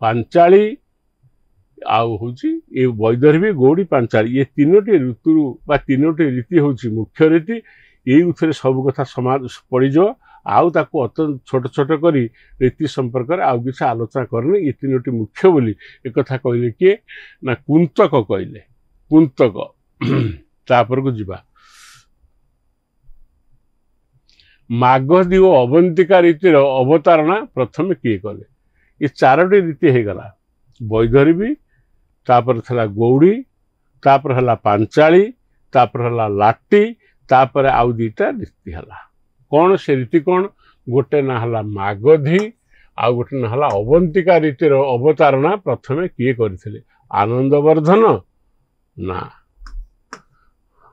पांचाली आउ हूँ ये वैदर्भी गौड़ी पांचाली ये तीनोटी ऋतु बा तीनोटी रीति हूँ मुख्य रीति ये सब कथा समाज पड़ज आउ ताको अत्यंत छोट छोट करी रीति संपर्क आउ किसी आलोचना करने ये तीनोटी मुख्य बोली एक कथा कहले किए ना कुंतक कहले कुंतक तापर को जीवा मागधी और अवंतिका रीतिर अवतारणा प्रथम किए कले ये 4टी रीति हो गला वैदर्भी तापर थला गौड़ी तापर हला पांचाली तापर हला लाटी तापर आउ 2टा रीति हला कौन से रीति कौन गोटे ना हला मागधी आउ गोटे ना हला अवंतिका रीतिर अवतारणा प्रथमे किए करथिले आनंदवर्धन ना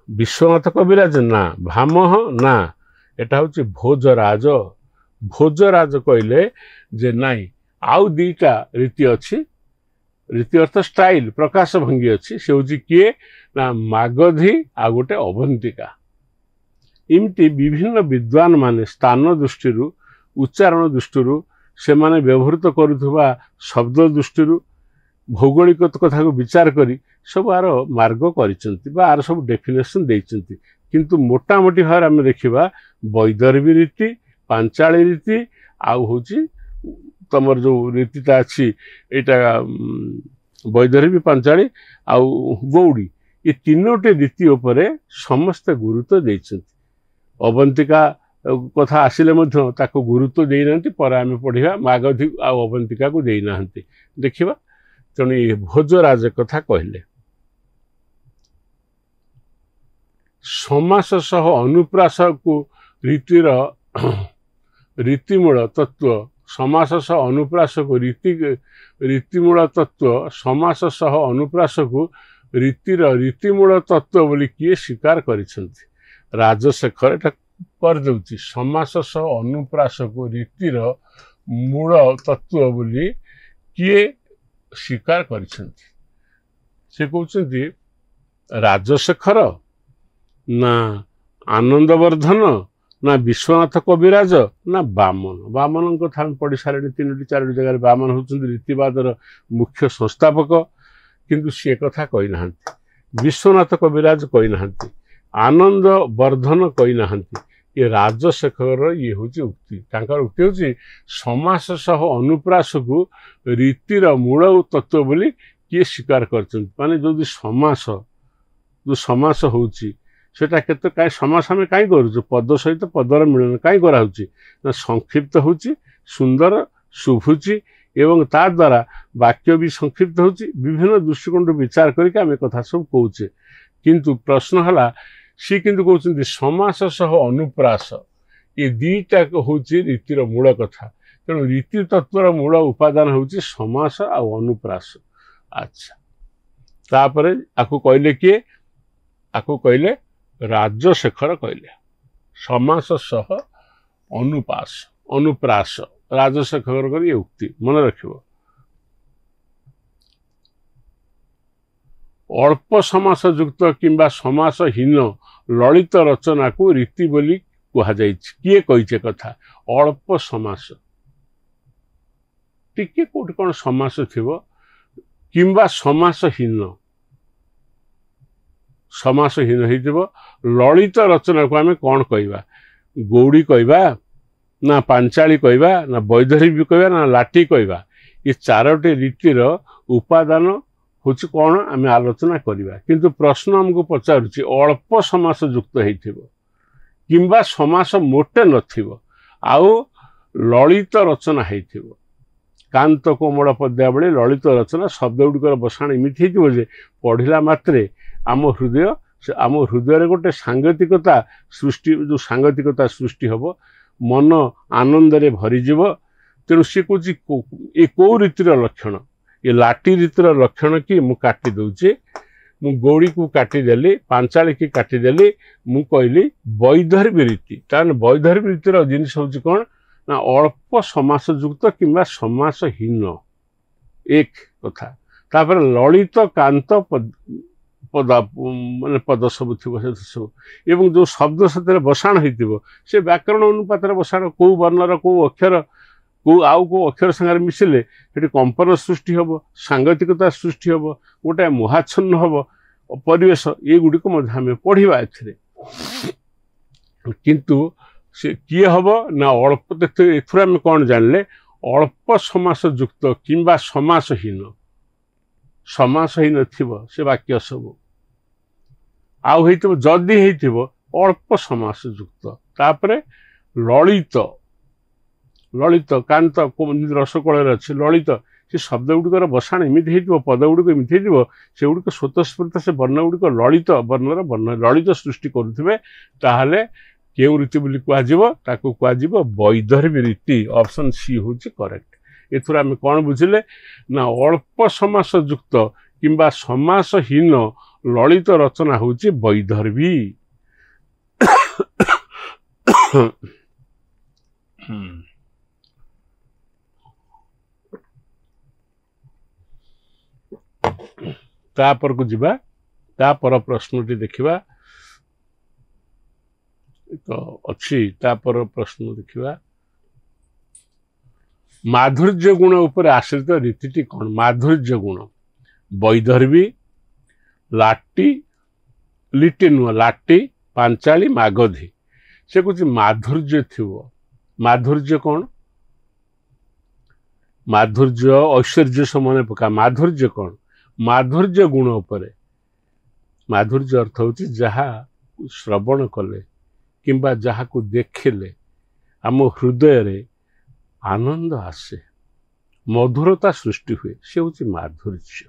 विश्वनाथ कविराज ना भामह ना एटा हूँ भोजराज भोजराज कहले जे नाई आउ 2टा रीति अच्छी रीति अर्थ स्टाइल प्रकाश भंगी अच्छी से हूँ किए ना मागधी आ गोटे अवंतिका इमती विभिन्न विद्वान माने स्थान दृष्टि उच्चारण दृष्टि से माने व्यवहृत करुवा शब्द दृष्टि भौगोलिक कथा को विचार करी सब आर मार्ग कर सब डेफिनेशन देइचंती किंतु मोटामोटी भाव आम देखा वैदर्भी रीति पांचाली रीति आउ हूँ तमर जो रीतिटा अच्छी यहाँ वैदर्भी पांचाली आउ गौड़ी ये तीनोटी रीति उपरे समस्त गुरुत्व देइचंती अवंतिका कथा आसिले मध्य ताको गुरुत्व देना पर आम पढ़ा मागधी आउ अवंतिका को देना देखा तेणु ये भोजराज कथा कहले समास सह अनुप्रास को रीतिर रीतिमूल तत्व समास सह अनुप्रास को रीतिमूल तत्व समास सह अनुप्रास को रीतिर रीतिमूल तत्व बोली किए स्वीकार करिसेंती राजशेखर एटा कर देउची समास सह अनुप्रास को रीतिर मूल तत्व बोली किए स्वीकार करिसेंती से कहउचंती राजशेखर ना आनंदवर्धन ना विश्वनाथ कविराज ना बामन बामन कथा हम पढ़ी सारे 3टी 4टी जगह बामन होउचंती रीतिवादर मुख्य संस्थापक किंतु सी कथा कही ना विश्वनाथ कविराज कही ना आनंद वर्धन कही ना ये राजशेखर ये हूँ उक्ति तांकर उक्ति हूँ समास सह अनुप्रास को रीतिर मूल तत्व बोली किए स्वीकार कर माने जो समास होउची सेटा केते काई समास आम कहीं करूँ पद सहित पदर मिलन कहीं कराऊँ ना संक्षिप्त होउची सुंदर शुभुची एवं ता द्वारा वाक्य भी संक्षिप्त होउची विभिन्न दृष्टिकोण विचार करके आम कथा सब कहूचे किंतु प्रश्न है सी किंतु कहते समास सह अनुप्रास ये 2टा हूँ रीतिर मूल कथा तेणु रीति तत्वर मूल उपादान हूँ समास आ अनुप्रास। अच्छा तापर आपको कहले किए आपको कहले राजशेखर कहले समास सह अनुप्रास राजशेखर कर ये उक्ति मन रखिबो अल्प समास युक्त किंबा समासहीन ललित रचना को रीति बोली कह किए कहीचे कथा अल्प समास टिके कोट कौन समास थिबो किंबा समासहीन समासहीन हो ललित रचना को आम कौन कहवा गौड़ी कहवा ना पांचाली कहवा ना वैदर्भी भी कहवा ना लाटी कहवा ये चारोटी रीतिर उपादान हूँ कौन आम आलोचना करवा किंतु प्रश्न आमको पचारुची अल्प समास युक्त किंबा समास मोटे नथिबो आउ ललित रचना हो कांत कोमल पद्यावली ललित रचना शब्द गुड़िकर बसाण एमती हो पढ़ला मात्रे आम हृदय गोटे सांगतिकता सृष्टि जो सांगतिकता सृष्टि हम मन आनंद रे भरीज तेणु सी कौच ये कौ रीतिर लक्षण ये लाटी रीतिर लक्षण कि मु काटी दौचे मु गौड़ी को काटिदेली पांचाली की काटिदेली मु कहली वैदर्भी रीति तान वैदर्भी रीतिर जिनिस हूँ कौन ना अल्प समास युक्त किंबा समासहीन एक कथा तापर ललित कांत पद मान पद सब थी सब एवं जो शब्द से बसाण हो व्याकरण अनुपात बसाण कौ वर्णर कौ अक्षर कौ आउ कौ अक्षर सागर मिसिले ये कंपन सृष्टि हम सांगतिकता सृष्टि हम गोटे मोहाच्छन्न हम परिवेश ये गुड़िक आम पढ़ा किंतु से किए हम ना अल्प एथुर आम कौन जानले अल्प समास युक्त किंबा समासहीन थी से वाक्य सब आउ जदि अल्प समास युक्त तापर ललित ललित कांत रसकल अच्छे ललित से शब्द गुड़िकर बसाण एमती हो पद गुड़िक एमती हो से गुड़िक स्वतस्फूर्त से वर्ण गुड़िक ललित वर्णर वर्ण ललित सृष्टि करुवे ताहले केउ रीति बोली कहुव वैदर्भी रीति ऑप्शन सी हूँ करेक्ट एथुर आम कौन बुझिले ना अल्प समास युक्त किंबा समासहीन ललित रचना हूँ वैदर्भी तापर को जिबा तापर प्रश्नटी देखिबा तो अच्छी तापर प्रश्न देखिबा माधुर्य गुण उपर आश्रित रीतिटी कौन माधुर्य गुण वैदर्भी लाटी लिटी नुह लाटी पांचाली मागधी से कुछ माधुर्य थो माधुर्य कौन माधुर्य ऐश्वर्य समान पका माधुर्य कौन माधुर्य गुण उपर माधुर्य अर्थ हूँ जहा श्रवण कले किंबा जहा को देखिले आम हृदय रे आनंद आसे मधुरता सृष्टि हुए से हूँ माधुर्य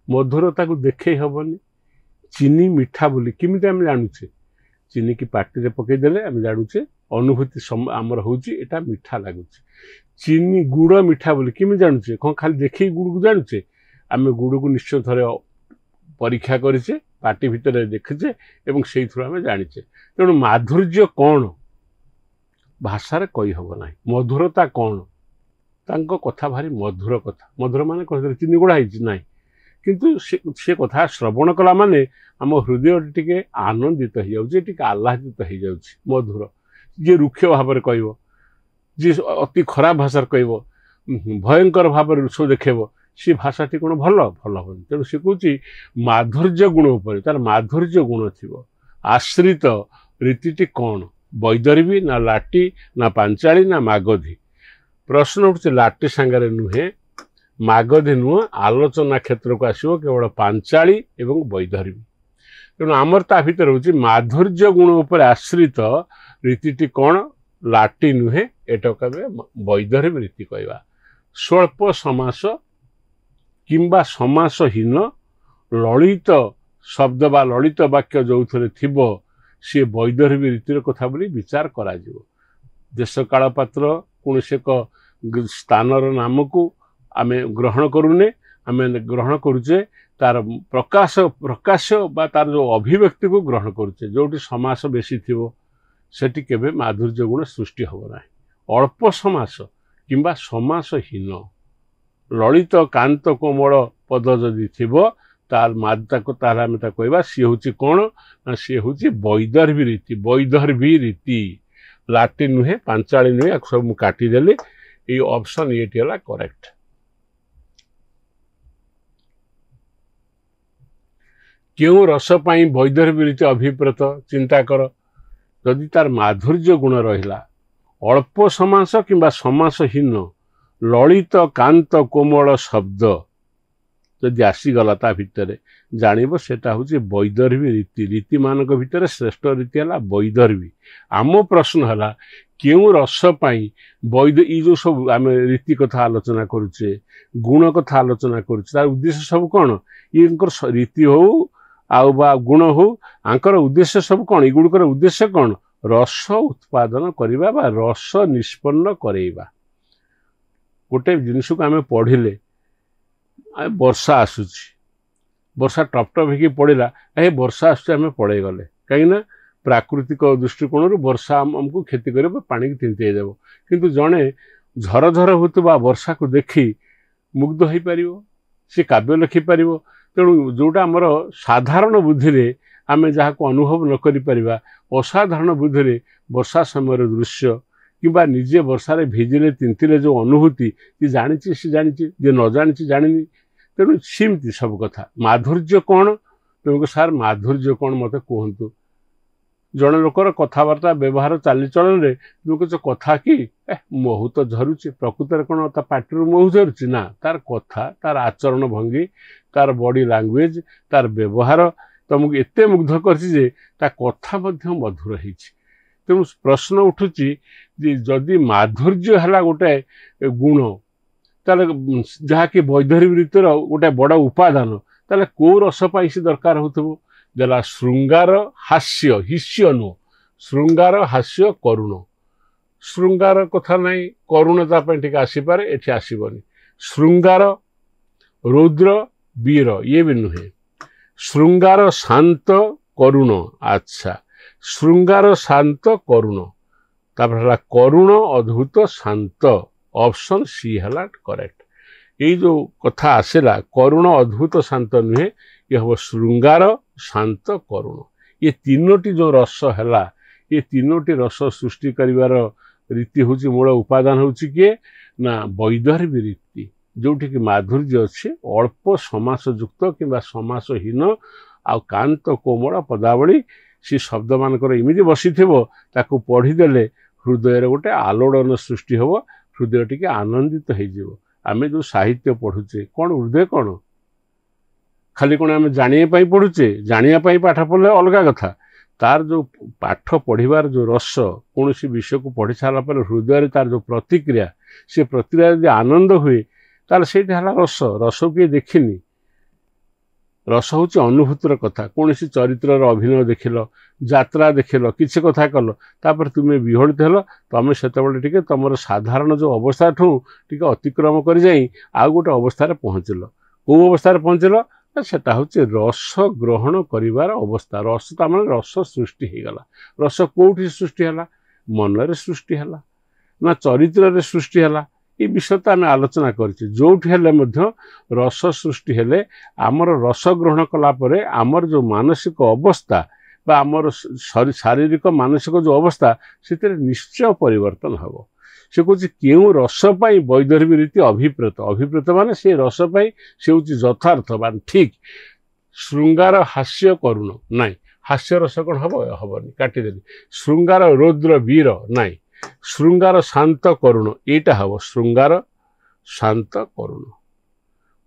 मधुरता को देखे हेनी चीनी मीठा बोली किमित आम जानूचे चीनी की पार्टी रे पकईदेले आम जानूचे अनुभूति आमर हूँ एटा मीठा लगुच चीनी गुड़ मीठा बोली किमित जानूचे कौन खाली देखे गुड़ को जानूचे आम गुड़ को निश्चय थे परीक्षा करें पार्टी भितर देखीचे एवं से आम जाचे तेणु माधुर्य कौन भाषा कही हम ना मधुरता कौन तांको कथा भारी मधुर कथा मधुर माने कह चीनी गुड़ा ना किंतु से कथा श्रवण कला माने आम हृदय टी आनंदित हो जाए आह्लादित हो जाए मधुर जी रुक्ष भाव में कह जी अति खराब भाषा कह भयंकर भाव रुष देखेब सी भाषाटी कौन भल भल हेनी तेणु सी कौच माधुर्य गुण उपर तार माधुर्य गुण थी आश्रित रीतिटी कौन वैदर्भी ना लाटी ना पांचाली ना मागधी प्रश्न उठे लाटी सांगे नुहे मागधी नुह आलोचना क्षेत्र को आसो केवल पांचाली एवं वैदर्भी तेणु आमर ता भीतर हूँ माधुर्य गुण उपर आश्रित रीतिटी कौन लाटी नुहे एटा कहे वैदर्भी रीति कहवा स्वल्प समास किंबा समासहीन ललित शब्द बा ललित वाक्य जो थे थिबो सी वैदर्भी रीतिर कथा बोली विचार करा जिवो देश काल पात्र कौन से एक स्थानर नाम को आम ग्रहण करूने आम ग्रहण करुचे तार प्रकाश प्रकाश बा तार जो अभिव्यक्ति को ग्रहण करुचे जोटी समास बेसी थिबो सेठी केबे माधुर्य गुण सृष्टि हो ना अल्प समास किंबा समासहीन ललित कांत कोमल पद जदि थिबो तार माता को तार आम कहवा सी हूँ कौन ना सी हूँ वैदर्भी रीति लाटी नुहे पांचाली नुहे सब मुझे काटिदेली ये ऑप्शन ये करेक्ट केउ रस पाई वैदर्भी रीति अभिप्रेत चिंता कर जदि तार माधुर्य गुण रहिला अल्प समास किंबा समासहीन ललित कांत कोमल शब्द जदि आसीगला ता भितर जानिब सेटा होची वैदर्भी रीति रीति मानक भितर श्रेष्ठ रीति हला वैदर्भी। आम प्रश्न हला केउ रस पाई ई जो सब आम रीति कथा आलोचना करुचे गुण कथा आलोचना करुचे तार उद्देश्य सब कौन ये रीति हो आउ बा गुण हो आंकर उद्देश्य सब कौन एगुड़कर उद्देश्य कौन रस उत्पादन करवा बा रस निष्पन्न करवा। गोटे जिनिस को आम पढ़िले वर्षा आसूची वर्षा टप टप होगी पड़ा ए वर्षा आसूँ आम पड़े गले कहीं प्राकृतिक दृष्टिकोण वर्षा आमको क्षति कर पानी की तिंतई देव किंतु जड़े झर झर होता वर्षा को देखी मुग्ध हो पार सी काव्य लिखिपर तेणु जोटा आमर साधारण बुद्धि रे आम जहाँ को अनुभव न करि असाधारण बुद्धि रे वर्षा समय दृश्य किंबा निजे वर्षारे भिजिले तिंतिले जो अनुभूति जी जानी सी जानी जी न जानी जानी तेणु सेमती सब कथा माधुर्य कौन तुमको सार माधुर्य कौन मत कहतु जड़े लोकर कथबार्ता व्यवहार चालीचलन रे तुमको जो कथा कि महू तो झरुचे प्रकृत कौन ता पार्टी महू झरुचे ना तार कथा तार आचरण भंगी तार बॉडी लैंग्वेज तार व्यवहार तुमको एते मुग्ध करछि ता कथा मधुर है। तेणु प्रश्न उठुची जदि माधुर्य है गोटे गुण ताले जहाँकि वैदर्भी रीतिर गोटे बड़ उपादान ताले को रस पाई से दरकार होतबो देला श्रृंगार हास्य हिस्य नो श्रृंगार हास्य करुण श्रृंगार कथा नहीं करुणता टे आसीपे एठी आसबनी श्रृंगार रौद्र वीर ये भी नुहे श्रृंगार शांत करुण अच्छा श्रृंगार शांत करुण तापर करुण अद्भुत शांत ऑप्शन सी है करेक्ट ये जो कथा आसला करुण अद्भुत शांत नुहे ये हम श्रृंगार शांत करुण ये तीनोटी जो रस है ये तीनोटी रस सृष्टि करिवार रीति हूँ मूल उपादान हूँ किए ना वैदर्भी रीति जोठी कि माधुर्य अच्छे अल्प समासयुक्त किंबा समासहीन आ कांत कोमल पदावली सी शब्द मानकर इमिति बसी ताकू पढ़ीदेले हृदय गोटे आलोड़न सृष्टि हम हृदय टी आनंदित हो आम जो साहित्य पढ़ुचे कौन हृदय कौन खाली कौन आम जानापी पढ़ुचे जानापी पाठ पढ़ले अलग कथा तार जो पाठ पढ़िबार जो रस कौन सी विषय को पढ़ी सारा पर हृदय तार जो प्रतिक्रिया से प्रतिक्रिया यदि आनंद हुए तार से रस रस किए देखनी रस हूँ अनुभूतिर कथा कौन सी चरित्र अभिनय देखिल यात्रा देखिल किसी कथा कल तापर तुम्हें विहलित हल तुम से तुम साधारण जो अवस्था ठूँ टी अतिक्रम कर जाई आउ गोटे अवस्था पहुँचल कौ अवस्था पहुँचल सेटा हूँ रस ग्रहण करिवार अवस्था रस तार रस सृष्टि हो गला रस कौटी सृष्टि है मनरे सृष्टि है ना चरित्र सृष्टि है ये विषय तो आम आलोचना करें जो रस सृष्टि हेले आमर रस ग्रहण कलापर आमर जो मानसिक अवस्था बा आमर शारीरिक मानसिक जो अवस्था से निश्चय परिवर्तन हम से कौन केउ रस पाई वैदर्भी रीति अभिप्रेत अभिप्रेत माने से रस पाई से हूँ यथार्थ मान ठीक श्रृंगार हास्य करुण नाई हास्य रस कौन हम हेनी काटिदेली श्रृंगार रौद्र वीर नाई श्रृंगार शांत करुण एटा हम श्रृंगार शांत करुण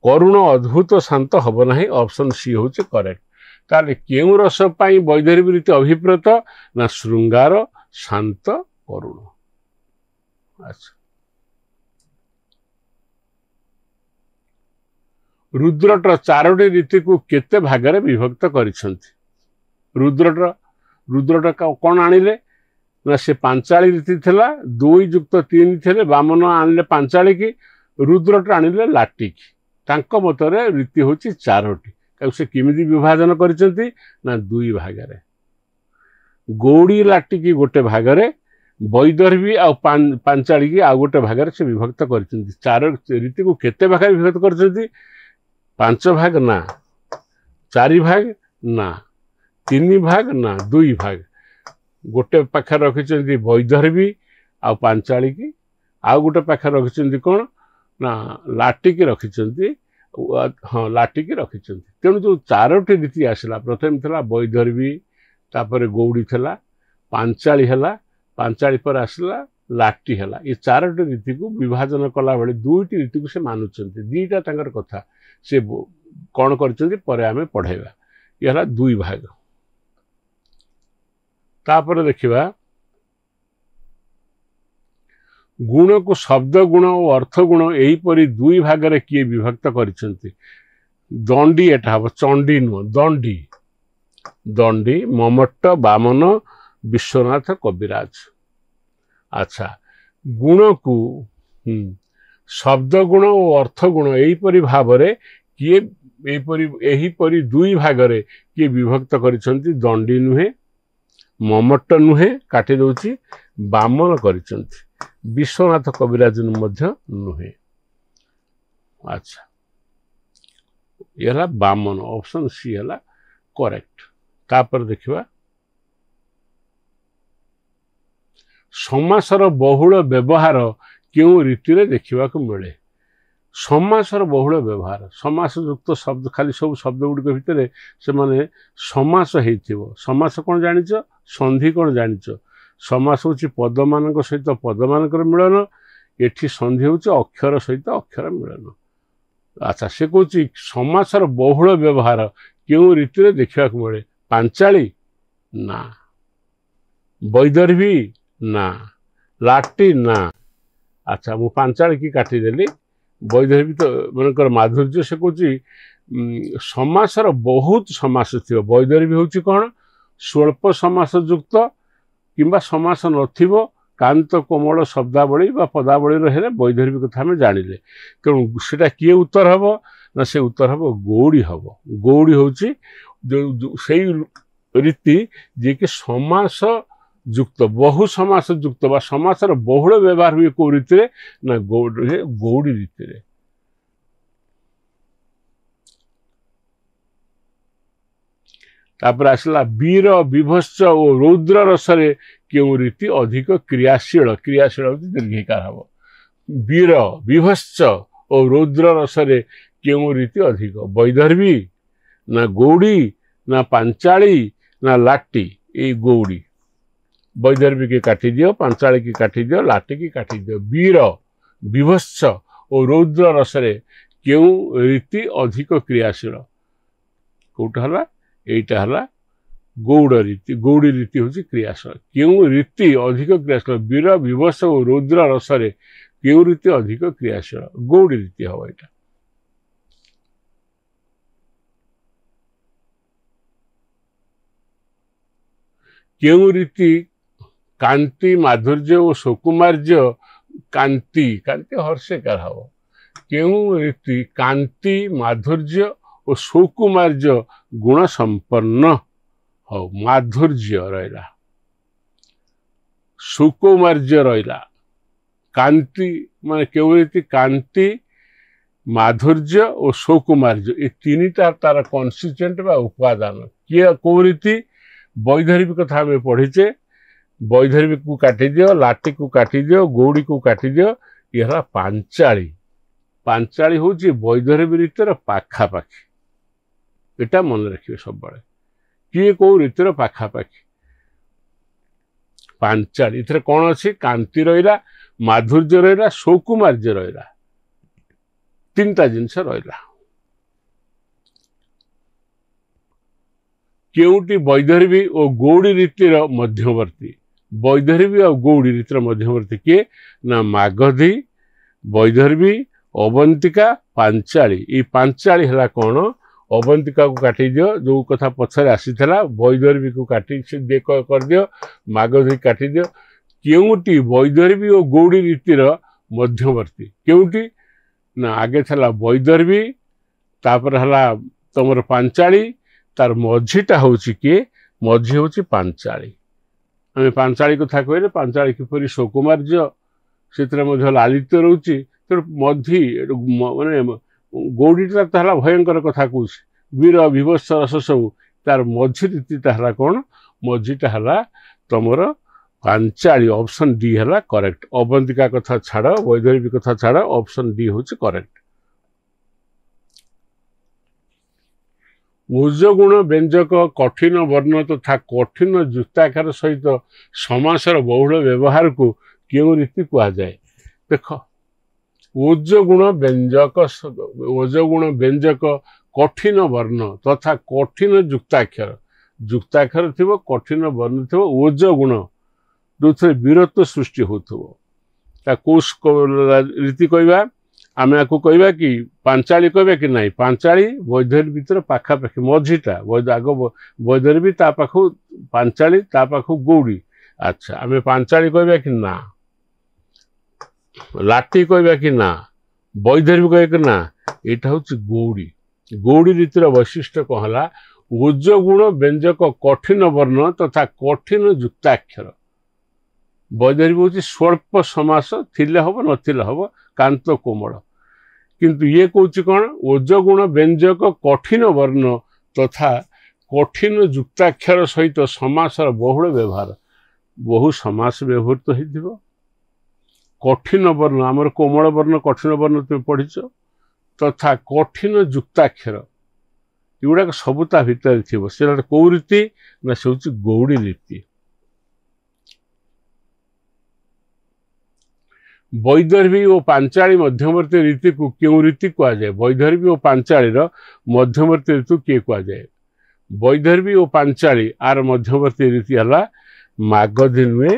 करुण अद्भुत शांत हम ना ऑप्शन सी हूँ करेक्ट ताले केउ रस पाई वैदर्भी रीति अभिप्रेत ना श्रृंगार शांत करुण। अच्छा रुद्रट चारोटी रीति को केते भागरे विभक्त करिसंती रुद्रट कौन आनिले ना से पांचाली रीति थिला 2 युक्त 3 थे बामन आनिले पांचाली की रुद्रट आनिले लाटी की मतरे रीति हूँ चारोटी से किमिति विभाजन करिसंती ना 2 भागरे गौड़ी लाटी की गोटे भागरे वैदर्भी आ पांचाली की आ गोटे भागरे से विभक्त करिसंती चार रीति को केते भाग विभक्त करिसंती 5 भाग ना 4 भाग ना 3 भाग ना 2 भाग गोटे पाखे रखिंट वैदर्भी आ पांचाली की आ गोटे पाखे रखिंट कौन ना लाटी की रखिंट हाँ लाटिकी रखिछन्ति तेणु जो चारोटी रीति आसला प्रथम थला वैदर्भी तापर गौड़ी थला पांचाली हला पांचाली पर आसला लाटी हला ये चारोटी रीति को विभाजन कला बेले दुईटी रीति को से मानुछन्ति दीटा तांकर कथा से कौन करछन्ति परे आमे पढाइबा ये हला दुई भाग तापर देखिबा गुण को शब्द गुण और अर्थ गुण यहीपरि दुई भाग रे किए विभक्त करिसेंति दंडी एटा हबो चंडी नु दंडी दंडी ममट्ट बामन विश्वनाथ कविराज अच्छा गुण को शब्द गुण और अर्थ गुण यहीपरि भाव रे किए यहीपरि दुई भाग रे किए विभक्त करिसेंति दंडी नुहे ममट्ट नुहे काटी दउची बामन करिसेंति विश्वनाथ कविराज नुहे अच्छा ये बामन ऑप्शन सी है करेक्ट तापर देखिबा समासर बहुल व्यवहार क्यों रीति रे देखिबा को मिले समासर बहुल व्यवहार समास युक्त शब्द खाली सब शब्द गुडी के भितरे से माने समास हेतिबो समास कोन जानिचो संधि कोन जानिचो समास होची पद मान सहित पद मानकर मिलन एठी संधि होची अक्षर सहित अक्षर मिलन अच्छा से कहूँ समासर बहुल व्यवहार क्यों रीति रे देखा मिले पांचाली ना वैदर्भी ना लाटी ना अच्छा मु पांचाली की काटिदेली वैदर्भी तो मनकर माधुर्य से कहूँ समासर बहुत समास थी वैदर्भी होची कौन स्वल्प समास युक्त किंबा समास नथिबो कांत कोमल शब्दावली बा पदावली रहे वैदर्भी कथा आम जानिले तेणु सेटा किए उत्तर हम ना से उत्तर हम गौड़ी हम गौड़ी होची जो सही रीति जे कि समास युक्त बहु समास युक्त बा समासर बहुल व्यवहार हुए को रीति रे ना गौड़ी रीति रे तापर आसला वीर विभत्स और रौद्र रसरे क्यों रीति अधिक क्रियाशील क्रियाशील दीर्घिकार हम वीर विभत्स और रौद्र रसरे क्यों रीति अधिक वैदर्भी ना गौड़ी ना पांचाली ना लाटी ये गौड़ी वैदर्भी की काटी दियो पांचाली की काटी दियो लाटी की काटी दियो वीर विभत्स और रौद्र रसरे क्यों रीति अधिक क्रियाशील कोटा हला एटा हला गौड़ रीति हूँ क्रियाशील क्यों रीति अधिक क्रियाशील वीर विभत्स और रौद्र रसरे क्यों रीति अधिक क्रियाशील गौड़ी रीति हम यहाँ क्यों रीति कांति माधुर्य और सौकुमार्य कांति कांति हर्षेकार हम क्यों रीति कांति माधुर्य और सौकुमार्य गुण संपन्न हो माधुर्य रहा सौकुमार्य रहा कांति माने क्यों रीति कांति माधुर्य और सौकुमार्य ये तीनटा तार कन्स्टिट्यूएंट बा उपादान किए कौ रीति वैदर्भी कथा आम पढ़ीचे वैदर्भी को काटी दियो लाटी को काटी दियो गौड़ी को काटी दियो ये हला पांचाली पांचाली हूँ वैदर्भी रीतिर पाखापाखि एटा मन रखिए सब बड़े किए कौ रीतिर पाखापाखि पांचाली इथरे कौन अच्छी कांति रहा माधुर्य रहा सौकुमार्य रहा तीनटा जिनस रहा केउटी वैदर्भी और गौड़ी रीतिर मध्यवर्ती वैदर्भी और गौड़ी रीतिर मध्यवर्ती किए ना मागधी वैदर्भी अवंतिका पांचाली ये पांचाली है कौन अवंतिका को काटी दियो जो कथा पछरे आसीथला वैदर्भी को काटी से कर दियो मागधी काटी दियो केउटी वैदर्भी और गौड़ी रीतिर मध्यवर्ती केउटी ना आगे थला वैदर्भी तापर हला तमर पांचाली तार मझीटा हूँ किए मझी हूँ पांचाली आम पांचाली कथा कहले पांचाली किपरि सौकुमार्य से लालित्य रोचे तेणु मझी माने गौड़ीटा तो भयंकर कथा कौच वीर विभत्स रस सब तार मझी रीतिटा है कौन मझीटा है तुमर पांचाली ऑप्शन डी है करेक्ट अवंतिका कथा छाड़ वैदर्भी कथा छाड़ ऑप्शन डी हूँ करेक्ट ଓଜଗୁଣ ବ୍ୟଞ୍ଜକ କଠିନ ବର୍ଣ୍ଣ ତଥା କଠିନ ଯୁକ୍ତାକ୍ଷର ସହିତ ସମାସର ବହୁଳ ବ୍ୟବହାରକୁ କେଉଁ ରୀତି କୁହାଯାଏ? ଦେଖ, ଓଜଗୁଣ ବ୍ୟଞ୍ଜକ କଠିନ ବର୍ଣ୍ଣ ତଥା କଠିନ ଯୁକ୍ତାକ୍ଷର ଥିବ, କଠିନ ବର୍ଣ୍ଣ ଥିବ, ଓଜଗୁଣ ଯେଉଁଥିରେ ବୀରତ୍ୱ ସୃଷ୍ଟି ହେଉଥିବ, ତା କୋଉ ରୀତି କହିବା? ଆମେ ଆକୁ କହିବା କି ପାଞ୍ଚାଳି କହିବା କି ନାହିଁ? ପାଞ୍ଚାଳି ବୈଧରୀ ଭିତରେ ପାଖାପାଖି ମଝିଟା, ଆଗ ବୈଧରୀ ବି ତା ପାଖକୁ ପାଞ୍ଚାଳି, ତା ପାଖକୁ ଗୌଡ଼ି। ଆଚ୍ଛା, ଆମେ ପାଞ୍ଚାଳି କହିବା କି ନା? ଲାଟି କହିବା କି ନା? ବୈଧରୀ କହିବା କି ନା? ଏଇଟା ହଉଛି ଗୌଡ଼ି। ଗୌଡ଼ି ରୀତିର ବୈଶିଷ୍ଟ୍ୟ କଣ ହେଲା? ଓଜଗୁଣ ବ୍ୟଞ୍ଜକ କଠିନ ବର୍ଣ୍ଣ ତଥା କଠିନ ଯୁକ୍ତାକ୍ଷର। ବୈଧରୀ ହେଉଛି ସ୍ୱଳ୍ପ ସମାସ, ଥିଲେ ହବ ନଥିଲେ ହବ, କାନ୍ତ କୋମଳ। କିନ୍ତୁ ଇଏ କହୁଛି କ'ଣ? ଓଜଗୁଣ ବ୍ୟଞ୍ଜକ କଠିନ ବର୍ଣ୍ଣ ତଥା କଠିନ ଯୁକ୍ତାକ୍ଷର ସହିତ ସମାସର ବହୁଳ ବ୍ୟବହାର। ବହୁ ସମାସ ବ୍ୟବହୃତ ହେଇଥିବ। କଠିନ ବର୍ଣ୍ଣ, ଆମର କୋମଳ ବର୍ଣ୍ଣ, କଠିନ ବର୍ଣ୍ଣ ତୁମେ ପଢ଼ିଛ। ତଥା କଠିନ ଯୁକ୍ତାକ୍ଷର, ଏଗୁଡ଼ାକ ସବୁ ତା ଭିତରେ ଥିବ। ସେଟା କୋଉ ରୀତି? ନା ସେ ହେଉଛି ଗୌଡ଼ି ରୀତି। ବୈଦର୍ଭୀ ଓ ପାଞ୍ଚାଳି ମଧ୍ୟବର୍ତ୍ତୀ ରୀତିକୁ କେଉଁ ରୀତି କୁହାଯାଏ? ବୈଦର୍ଭୀ ଓ ପାଞ୍ଚାଳିର ମଧ୍ୟବର୍ତ୍ତୀ ଋତୁ କିଏ କୁହାଯାଏ? ବୈଦର୍ଭୀ ଓ ପାଞ୍ଚାଳି ଆର ମଧ୍ୟବର୍ତ୍ତୀ ରୀତି ହେଲା ମାଗଧୀ ନୁହେଁ,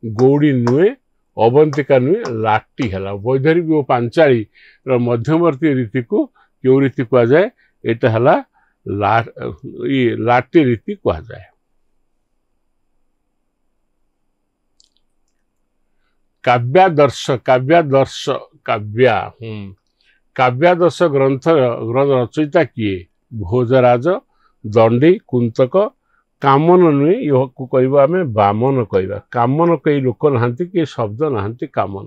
ଗୌଡ଼ି ନୁହେଁ, ଅବନ୍ତିକା ନୁହେଁ, ଲାଟି ହେଲା। ବୈଦର୍ଭୀ ଓ ପାଞ୍ଚାଳିର ମଧ୍ୟବର୍ତ୍ତୀ ରୀତିକୁ କେଉଁ ରୀତି କୁହାଯାଏ? ଏଇଟା ହେଲା ଲାଟି ରୀତି କୁହାଯାଏ। କାବ୍ୟାଦର୍ଶ ଗ୍ରନ୍ଥର ରଚୟିତା କିଏ? ଭୋଜରାଜ, ଦଣ୍ଡି, କୁନ୍ତକ, କାମନ ନୁହେଁ, ଏହାକୁ କହିବା ଆମେ ବାମନ କହିବା। କାମନ କେହି ଲୋକ ନାହାନ୍ତି, କେହି ଶବ୍ଦ ନାହାନ୍ତି କାମନ।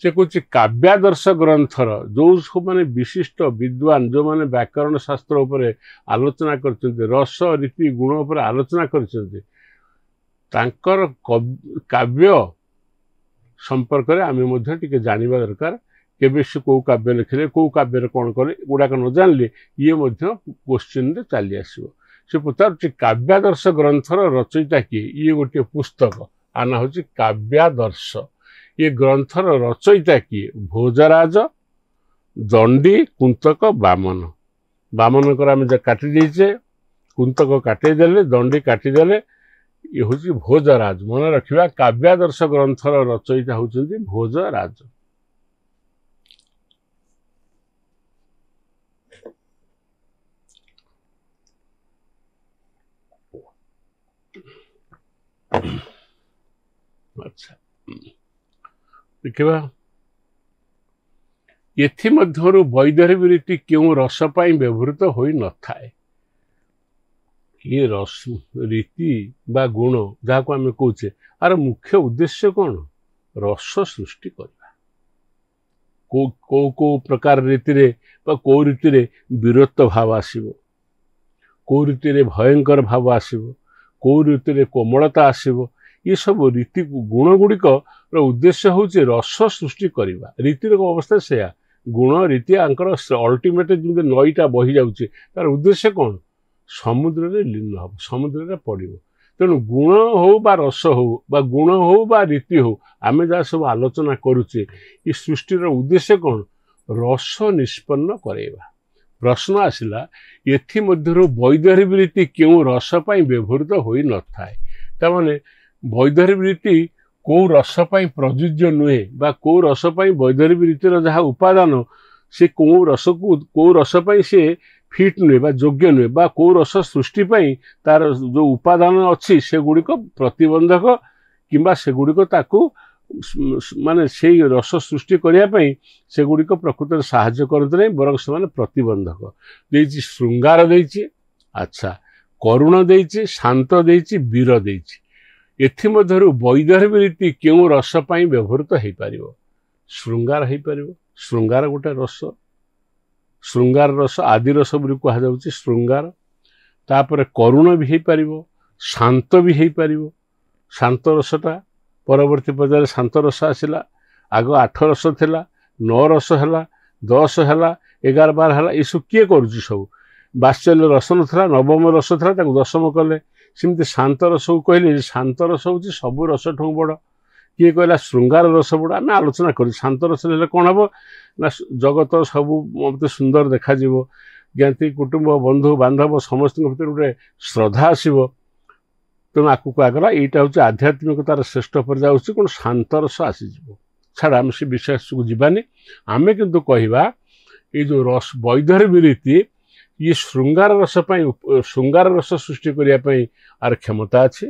ସେ କହୁଛି କାବ୍ୟାଦର୍ଶ ଗ୍ରନ୍ଥର ଯେଉଁ ସବୁମାନେ ବିଶିଷ୍ଟ ବିଦ୍ୱାନ, ଯେଉଁମାନେ ବ୍ୟାକରଣ ଶାସ୍ତ୍ର ଉପରେ ଆଲୋଚନା କରିଛନ୍ତି, ରସ ରୀତି ଗୁଣ ଉପରେ ଆଲୋଚନା କରିଛନ୍ତି, ତାଙ୍କର କାବ୍ୟ ସମ୍ପର୍କରେ ଆମେ ମଧ୍ୟ ଟିକେ ଜାଣିବା ଦରକାର। କେବେ ସେ କୋଉ କାବ୍ୟ ଲେଖିଲେ, କୋଉ କାବ୍ୟରେ କ'ଣ କଲେ, ଏଗୁଡ଼ାକ ନ ଜାଣିଲେ ଇଏ ମଧ୍ୟ କୋଶ୍ଚିନ୍ରେ ଚାଲି ଆସିବ। ସେ ପଚାରୁଛି କାବ୍ୟାଦର୍ଶ ଗ୍ରନ୍ଥର ରଚୟିତା କିଏ? ଇଏ ଗୋଟିଏ ପୁସ୍ତକ, ଆ ନାଁ ହେଉଛି କାବ୍ୟାଦର୍ଶ। ଏ ଗ୍ରନ୍ଥର ରଚୟିତା କିଏ? ଭୋଜରାଜ, ଦଣ୍ଡି, କୁନ୍ତକ, ବାମନ। ବାମନଙ୍କର ଆମେ କାଟି ଦେଇଛେ, କୁନ୍ତକ କାଟେଇ ଦେଲେ, ଦଣ୍ଡି କାଟିଦେଲେ, ଇଏ ହେଉଛି ଭୋଜରାଜ। ମନେ ରଖିବା, କାବ୍ୟାଦର୍ଶ ଗ୍ରନ୍ଥର ରଚୟିତା ହେଉଛନ୍ତି ଭୋଜରାଜ। ଆଚ୍ଛା, ଦେଖିବା ଏଥିମଧ୍ୟରୁ ବୈଦର୍ଭୀ ରୀତି କେଉଁ ରସ ପାଇଁ ବ୍ୟବହୃତ ହୋଇନଥାଏ? ଇଏ ରୀତି ବା ଗୁଣ ଯାହାକୁ ଆମେ କହୁଛେ, ଆର ମୁଖ୍ୟ ଉଦ୍ଦେଶ୍ୟ କ'ଣ? ରସ ସୃଷ୍ଟି କରିବା। କୋଉ ପ୍ରକାର ରୀତିରେ ବା କୋଉ ରୀତିରେ ବୀରତ୍ୱ ଭାବ ଆସିବ, କୋଉ ରୀତିରେ ଭୟଙ୍କର ଭାବ ଆସିବ, କୋଉ ରୀତିରେ କୋମଳତା ଆସିବ, ଏସବୁ ରୀତି ଗୁଣ ଗୁଡ଼ିକର ଉଦ୍ଦେଶ୍ୟ ହେଉଛି ରସ ସୃଷ୍ଟି କରିବା। ରୀତିର ଅବସ୍ଥା ସେୟା। ଗୁଣ ରୀତି ଆଙ୍କର ଅଲ୍ଟିମେଟ୍ ଯେମିତି ନଈଟା ବହି ଯାଉଛି, ତାର ଉଦ୍ଦେଶ୍ୟ କ'ଣ? ସମୁଦ୍ରରେ ଲୀନ ହେବ, ସମୁଦ୍ରରେ ପଡ଼ିବ। ତେଣୁ ଗୁଣ ହଉ ବା ରସ ହଉ, ବା ଗୁଣ ହଉ ବା ରୀତି ହଉ, ଆମେ ଯାହା ସବୁ ଆଲୋଚନା କରୁଛେ, ଏ ସୃଷ୍ଟିର ଉଦ୍ଦେଶ୍ୟ କ'ଣ? ରସ ନିଷ୍ପନ୍ନ କରାଇବା। ପ୍ରଶ୍ନ ଆସିଲା, ଏଥିମଧ୍ୟରୁ ବୈଦର୍ଭୀ ରୀତି କେଉଁ ରସ ପାଇଁ ବ୍ୟବହୃତ ହୋଇନଥାଏ? ତାମାନେ ବୈଦର୍ଭୀ ରୀତି କୋଉ ରସ ପାଇଁ ପ୍ରଯୁଜ୍ୟ ନୁହେଁ, ବା କୋଉ ରସ ପାଇଁ ବୈଦର୍ଭୀ ରୀତିର ଯାହା ଉପାଦାନ, ସେ କୋଉ ରସ ପାଇଁ ସେ ଫିଟ୍ ନୁହେଁ ବା ଯୋଗ୍ୟ ନୁହେଁ, ବା କୋଉ ରସ ସୃଷ୍ଟି ପାଇଁ ତାର ଯେଉଁ ଉପାଦାନ ଅଛି ସେଗୁଡ଼ିକ ପ୍ରତିବନ୍ଧକ, କିମ୍ବା ସେଗୁଡ଼ିକ ତାକୁ ମାନେ ସେଇ ରସ ସୃଷ୍ଟି କରିବା ପାଇଁ ସେଗୁଡ଼ିକ ପ୍ରକୃତରେ ସାହାଯ୍ୟ କରନ୍ତି ନାହିଁ, ବରଂ ସେମାନେ ପ୍ରତିବନ୍ଧକ। ଦେଇଛି ଶୃଙ୍ଗାର ଦେଇଛି, ଆଚ୍ଛା, କରୁଣ ଦେଇଛି, ଶାନ୍ତ ଦେଇଛି, ବୀର ଦେଇଛି। ଏଥିମଧ୍ୟରୁ ବୈଦର୍ଭୀ ରୀତି କେଉଁ ରସ ପାଇଁ ବ୍ୟବହୃତ ହେଇପାରିବ? ଶୃଙ୍ଗାର ହେଇପାରିବ। ଶୃଙ୍ଗାର ଗୋଟେ ରସ, ଶୃଙ୍ଗାର ରସ, ଆଦି ରସ ବୋଲି କୁହାଯାଉଛି ଶୃଙ୍ଗାର। ତାପରେ କରୁଣ ବି ହେଇପାରିବ, ଶାନ୍ତ ବି ହେଇପାରିବ। ଶାନ୍ତ ରସଟା ପରବର୍ତ୍ତୀ ପର୍ଯ୍ୟାୟରେ ଶାନ୍ତ ରସ ଆସିଲା। ଆଗ 8 ରସ ଥିଲା, 9 ରସ ହେଲା, 10 ହେଲା, 11, 12 ହେଲା। ଏସବୁ କିଏ କରୁଛି? ସବୁ ବାତ୍ସଲ୍ୟ ରସ ନଥିଲା, ନବମ ରସ ଥିଲା, ତାକୁ ଦଶମ କଲେ। ସେମିତି ଶାନ୍ତ ରସକୁ କହିଲେ ଶାନ୍ତ ରସ ହେଉଛି ସବୁ ରସଠୁ ବଡ଼। କିଏ କହିଲା ଶୃଙ୍ଗାର ରସ ବଡ଼? ଆମେ ଆଲୋଚନା କରୁ ଶାନ୍ତ ରସ ହେଲେ କ'ଣ ହେବ ନା ଜଗତ ସବୁ ମୋତେ ସୁନ୍ଦର ଦେଖାଯିବ, ଜ୍ଞାତି କୁଟୁମ୍ବ ବନ୍ଧୁ ବାନ୍ଧବ ସମସ୍ତଙ୍କ ଭିତରେ ଗୋଟେ ଶ୍ରଦ୍ଧା ଆସିବ। ତେଣୁ ଆକୁ କୁହାଗଲା ଏଇଟା ହେଉଛି ଆଧ୍ୟାତ୍ମିକତାର ଶ୍ରେଷ୍ଠ ପର୍ଯ୍ୟାୟ ହେଉଛି କ'ଣ ଶାନ୍ତ ରସ ଆସିଯିବ। ଛାଡ଼ ଆମେ ସେ ବିଶ୍ୱାସକୁ ଯିବାନି। ଆମେ କିନ୍ତୁ କହିବା ଏଇ ଯେଉଁ ବୈଧର୍ମୀ ରୀତି ଇଏ ଶୃଙ୍ଗାର ରସ ପାଇଁ, ଶୃଙ୍ଗାର ରସ ସୃଷ୍ଟି କରିବା ପାଇଁ ଆର କ୍ଷମତା ଅଛି,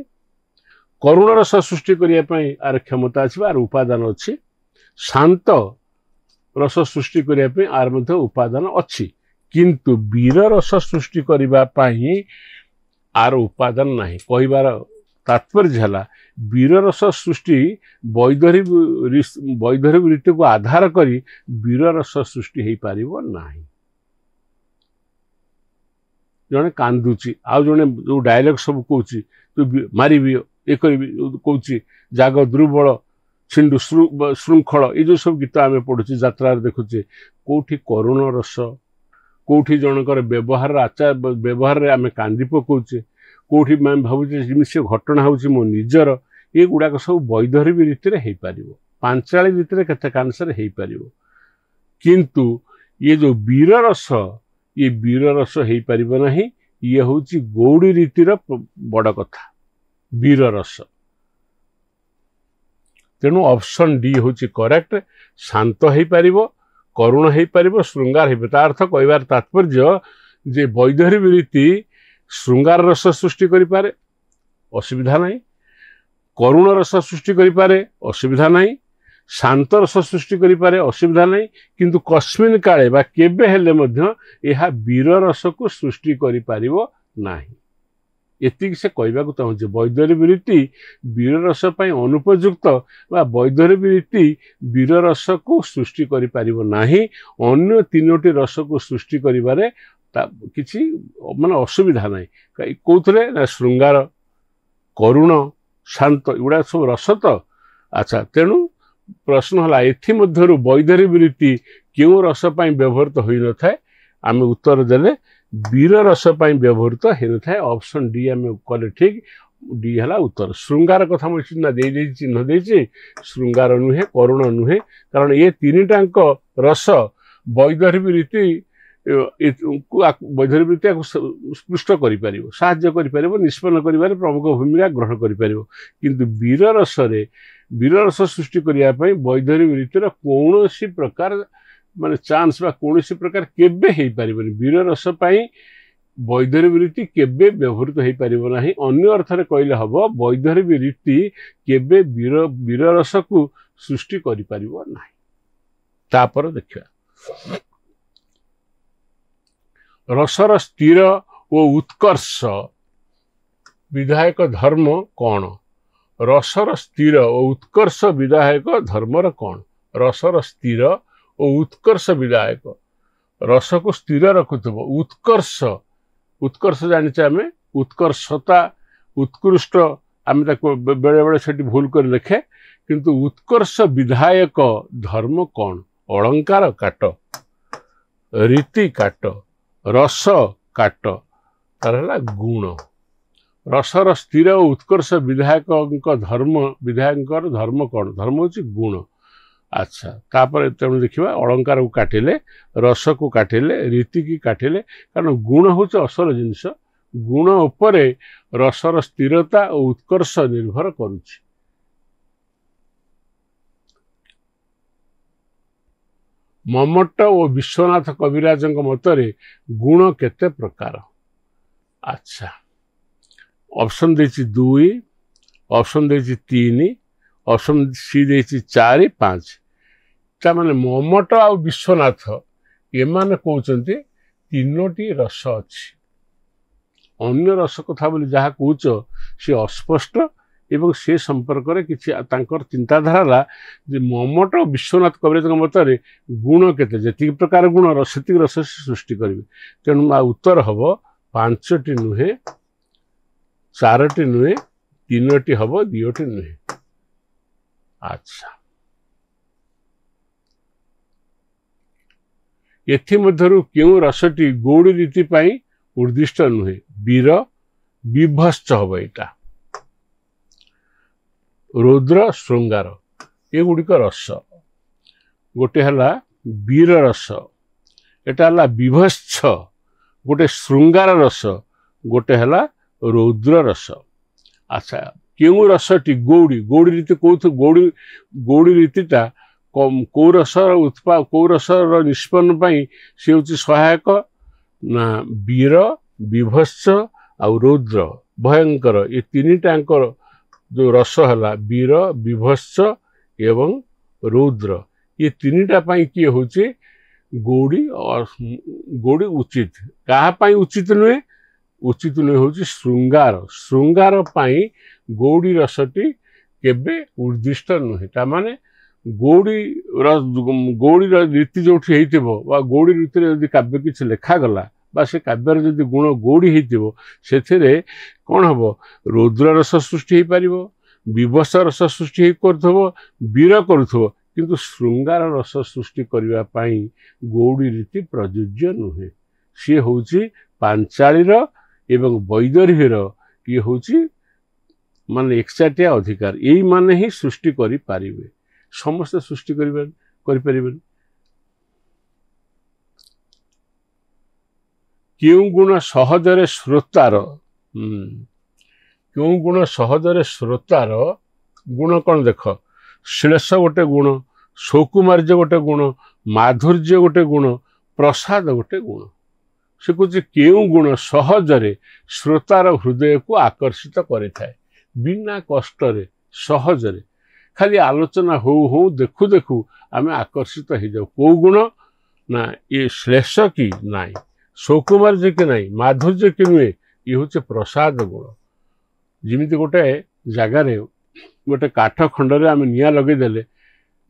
କରୁଣ ରସ ସୃଷ୍ଟି କରିବା ପାଇଁ ଆର କ୍ଷମତା ଅଛି ବା ଆର ଉପାଦାନ ଅଛି, ଶାନ୍ତ ରସ ସୃଷ୍ଟି କରିବା ପାଇଁ ଆର ମଧ୍ୟ ଉପାଦାନ ଅଛି। କିନ୍ତୁ ବୀର ରସ ସୃଷ୍ଟି କରିବା ପାଇଁ ଆର ଉପାଦାନ ନାହିଁ। କହିବାର ତାତ୍ପର୍ଯ୍ୟ ହେଲା ବୀର ରସ ସୃଷ୍ଟି ବୈଧର୍ମୀ ରୀତିକୁ ଆଧାର କରି ବୀର ରସ ସୃଷ୍ଟି ହେଇପାରିବ ନାହିଁ। ଜଣେ କାନ୍ଦୁଛି, ଆଉ ଜଣେ ଯେଉଁ ଡାଇଲଗ ସବୁ କହୁଛି ତୁ ମାରିବି ଏ କରିବି କହୁଛି, ଜାଗ ଦୁର୍ବଳ ଛିଣ୍ଡୁ ଶୃଙ୍ଖଳ, ଏଇ ଯେଉଁ ସବୁ ଗୀତ ଆମେ ପଢ଼ୁଛେ ଯାତ୍ରାରେ ଦେଖୁଛେ, କେଉଁଠି କରୁଣ ରସ, କେଉଁଠି ଜଣଙ୍କର ବ୍ୟବହାରରେ ଆମେ କାନ୍ଦି ପକାଉଛେ, କେଉଁଠି ଆମେ ଭାବୁଛେ ଯେମିତି ସେ ଘଟଣା ହେଉଛି ମୋ ନିଜର। ଏଗୁଡ଼ାକ ସବୁ ବୈଧର୍ମୀ ରୀତିରେ ହେଇପାରିବ, ପାଞ୍ଚାଳି ରୀତିରେ କେତେ କାଂଶରେ ହେଇପାରିବ। କିନ୍ତୁ ଇଏ ଯେଉଁ ବୀର ରସ, ଇଏ ବୀର ରସ ହେଇପାରିବ ନାହିଁ। ଇଏ ହେଉଛି ଗୌଡ଼ୀ ରୀତିର ବଡ଼ କଥା, ବୀର ରସ। ତେଣୁ ଅପସନ୍ ଡି ହେଉଛି କରେକ୍ଟ। ଶାନ୍ତ ହେଇପାରିବ, କରୁଣ ହେଇପାରିବ, ଶୃଙ୍ଗାର ହେଇପାରିବ। ତା ଅର୍ଥ କହିବାର ତାତ୍ପର୍ଯ୍ୟ ଯେ ବୈଧର୍ମୀ ରୀତି ଶୃଙ୍ଗାର ରସ ସୃଷ୍ଟି କରିପାରେ, ଅସୁବିଧା ନାହିଁ, କରୁଣ ରସ ସୃଷ୍ଟି କରିପାରେ, ଅସୁବିଧା ନାହିଁ, ଶାନ୍ତ ରସ ସୃଷ୍ଟି କରିପାରେ, ଅସୁବିଧା ନାହିଁ। କିନ୍ତୁ କସ୍ମିନ୍ କାଳେ ବା କେବେ ହେଲେ ମଧ୍ୟ ଏହା ବୀର ରସକୁ ସୃଷ୍ଟି କରିପାରିବ ନାହିଁ। ଏତିକି ସେ କହିବାକୁ ଚାହୁଁଛି। ବୈଧର୍ମୀ ରୀତି ବୀର ରସ ପାଇଁ ଅନୁପଯୁକ୍ତ ବା ବୈଧର୍ମୀ ରୀତି ବୀର ରସକୁ ସୃଷ୍ଟି କରିପାରିବ ନାହିଁ। ଅନ୍ୟ ତିନୋଟି ରସକୁ ସୃଷ୍ଟି କରିବାରେ କିଛି ମାନେ ଅସୁବିଧା ନାହିଁ। କେଉଁଥିରେ ନା ଶୃଙ୍ଗାର, କରୁଣ, ଶାନ୍ତ, ଏଗୁଡ଼ା ସବୁ ରସ ତ। ଆଚ୍ଛା, ତେଣୁ ପ୍ରଶ୍ନ ହେଲା ଏଥିମଧ୍ୟରୁ ବୈଧର୍ମୀ ରୀତି କେଉଁ ରସ ପାଇଁ ବ୍ୟବହୃତ ହୋଇନଥାଏ? ଆମେ ଉତ୍ତର ଦେଲେ ବୀର ରସ ପାଇଁ ବ୍ୟବହୃତ ହୋଇନଥାଏ। ଅପସନ୍ ଡି ଆମେ କଲେ ଠିକ୍। ଡି ହେଲା ଉତ୍ତର। ଶୃଙ୍ଗାର କଥା ମୁଁ ଦେଇଦେଇଛି, ଚିହ୍ନ ଦେଇଛି। ଶୃଙ୍ଗାର ନୁହେଁ, କରୁଣ ନୁହେଁ, କାରଣ ଏ ତିନିଟାଙ୍କ ରସ ବୈଧର୍ମୀ ରୀତି ଆକୁ ସ୍ପୃଷ୍ଟ କରିପାରିବ, ସାହାଯ୍ୟ କରିପାରିବ, ନିଷ୍ପନ୍ନ କରିବାରେ ପ୍ରମୁଖ ଭୂମିକା ଗ୍ରହଣ କରିପାରିବ। କିନ୍ତୁ ବୀର ରସ ସୃଷ୍ଟି କରିବା ପାଇଁ ବୈଧର୍ମୀ ରୀତିର କୌଣସି ପ୍ରକାର ମାନେ ଚାନ୍ସ ବା କୌଣସି ପ୍ରକାର କେବେ ହେଇପାରିବନି। ବୀର ରସ ପାଇଁ ବୈଧର୍ମୀ ରୀତି କେବେ ବ୍ୟବହୃତ ହେଇପାରିବ ନାହିଁ। ଅନ୍ୟ ଅର୍ଥରେ କହିଲେ ହବ ବୈଧର୍ମୀ ରୀତି କେବେ ବୀର ରସକୁ ସୃଷ୍ଟି କରିପାରିବ ନାହିଁ। ତାପରେ ଦେଖିବା ରସର ସ୍ଥିର ଓ ଉତ୍କର୍ଷ ବିଧାୟକ ଧର୍ମ କ'ଣ? ରସର ସ୍ଥିର ଓ ଉତ୍କର୍ଷ ବିଧାୟକ ଧର୍ମର କ'ଣ? ରସର ସ୍ଥିର ଓ ଉତ୍କର୍ଷ ବିଧାୟକ, ରସକୁ ସ୍ଥିର ରଖୁଥିବ। ଉତ୍କର୍ଷ ଜାଣିଛେ ଆମେ, ଉତ୍କର୍ଷତା, ଉତ୍କୃଷ୍ଟ, ଆମେ ତାକୁ ବେଳେବେଳେ ସେଠି ଭୁଲ କରି ଲେଖେ। କିନ୍ତୁ ଉତ୍କର୍ଷ ବିଧାୟକ ଧର୍ମ କ'ଣ? ଅଳଙ୍କାର କାଟ, ରୀତି କାଟ, ରସ କାଟ, ତାର ହେଲା ଗୁଣ। ରସର ସ୍ଥିର ଓ ଉତ୍କର୍ଷ ବିଧାୟକଙ୍କର ଧର୍ମ କ'ଣ? ଧର୍ମ ହେଉଛି ଗୁଣ। ଆଚ୍ଛା, ତାପରେ ତେଣୁ ଦେଖିବା ଅଳଙ୍କାରକୁ କାଟିଲେ, ରସକୁ କାଟିଲେ, ରୀତିକି କାଟିଲେ, କାରଣ ଗୁଣ ହେଉଛି ଅସଲ ଜିନିଷ। ଗୁଣ ଉପରେ ରସର ସ୍ଥିରତା ଓ ଉତ୍କର୍ଷ ନିର୍ଭର କରୁଛି। ମମ୍ମଟ ଓ ବିଶ୍ୱନାଥ କବିରାଜଙ୍କ ମତରେ ଗୁଣ କେତେ ପ୍ରକାର? ଆଚ୍ଛା, ଅପସନ୍ ଦେଇଛି 2, ଅପସନ୍ ଦେଇଛି 3, ଅପସନ୍ ସି ଦେଇଛି 4, 5। ତାମାନେ ମମ୍ମଟ ଆଉ ବିଶ୍ୱନାଥ ଏମାନେ କହୁଛନ୍ତି ତିନୋଟି ରସ ଅଛି। ଅନ୍ୟ ରସ କଥା ବୋଲି ଯାହା କହୁଛ ସେ ଅସ୍ପଷ୍ଟ ଏବଂ ସେ ସମ୍ପର୍କରେ କିଛି ତାଙ୍କର ଚିନ୍ତାଧାରା ହେଲା ଯେ ମମ୍ମଟ ଓ ବିଶ୍ୱନାଥ କବିରାଜଙ୍କ ମତରେ ଗୁଣ କେତେ, ଯେତିକି ପ୍ରକାର ଗୁଣ ସେତିକି ରସ ସୃଷ୍ଟି କରିବେ। ତେଣୁ ଉତ୍ତର ହେବ 5ଟି ନୁହେଁ, 4ଟି ନୁହେଁ, 3ଟି ହେବ, 2ଟି ନୁହେଁ। ଆଚ୍ଛା, ଏଥିମଧ୍ୟରୁ କେଉଁ ରସଟି ଗୌଡ଼ୀ ରୀତି ପାଇଁ उर्दिष्ट नुहे वीर विभत्स हम यहाँ रौद्र श्रृंगार ये गुड़िक रस गोटे है वीर रस एटा है विभत्स गोटे श्रृंगार रस गोटे है रौद्र रस। अच्छा क्यों रसटी गौड़ी गौड़ी रीति कौथ गौड़ी गौड़ी रीतिटा कौ रसर कौ रसर निष्पन्न सी हूँ सहायक ना वीर विभत्स आउ रौद्र भयंकर ये तीन टाकर जो रस है वीर विभत्स एवं रौद्र ये तीनटा किए हूँ गौड़ी और गौड़ी उचित क्या उचित नुहे उचित नुहे हूँ श्रृंगार श्रृंगार गौड़ी रसटी केबे उर्दिष्ट नुहे ताने गौड़ी गौड़ी रीति जो गौड़ी रीति यदि काव्य किसी लिखागला से काव्यर जदि गुण गौड़ी होते कौन हम रौद्र रस सृष्टि हो पार विभत्स रस सृष्टि कर वीर करुव किंतु श्रृंगार रस सृष्टि करने गौड़ी रीति प्रযোज्य नुहे सी हूँ पांचालीर एवं वैदर्भीर ये हूँ माने एकचाटिया अधिकार यही माने ही सृष्टि करि पारिबे समस्त सृष्टि करि परिबे। क्यों गुण सहजरे श्रोतार क्यों गुण सहजरे श्रोतार गुण कौन देख श्लेष गोटे गुण सौकुमार्य गोटे गुण माधुर्य गोटे गुण प्रसाद गोटे गुण से कह क्यों गुण सहजरे श्रोतार हृदय को आकर्षित करे बिना कष्टरे सहजरे खाली आलोचना हो देखु देखु आम आकर्षित हो जाऊ कौ गुण ना ये श्लेष कि ना सौकुमार्य कि ना माधुर्य कि नुहे ये हूँ प्रसाद गुण जमी गोटे जगार गोटे काठ खंडरे आम निआ लगेदेले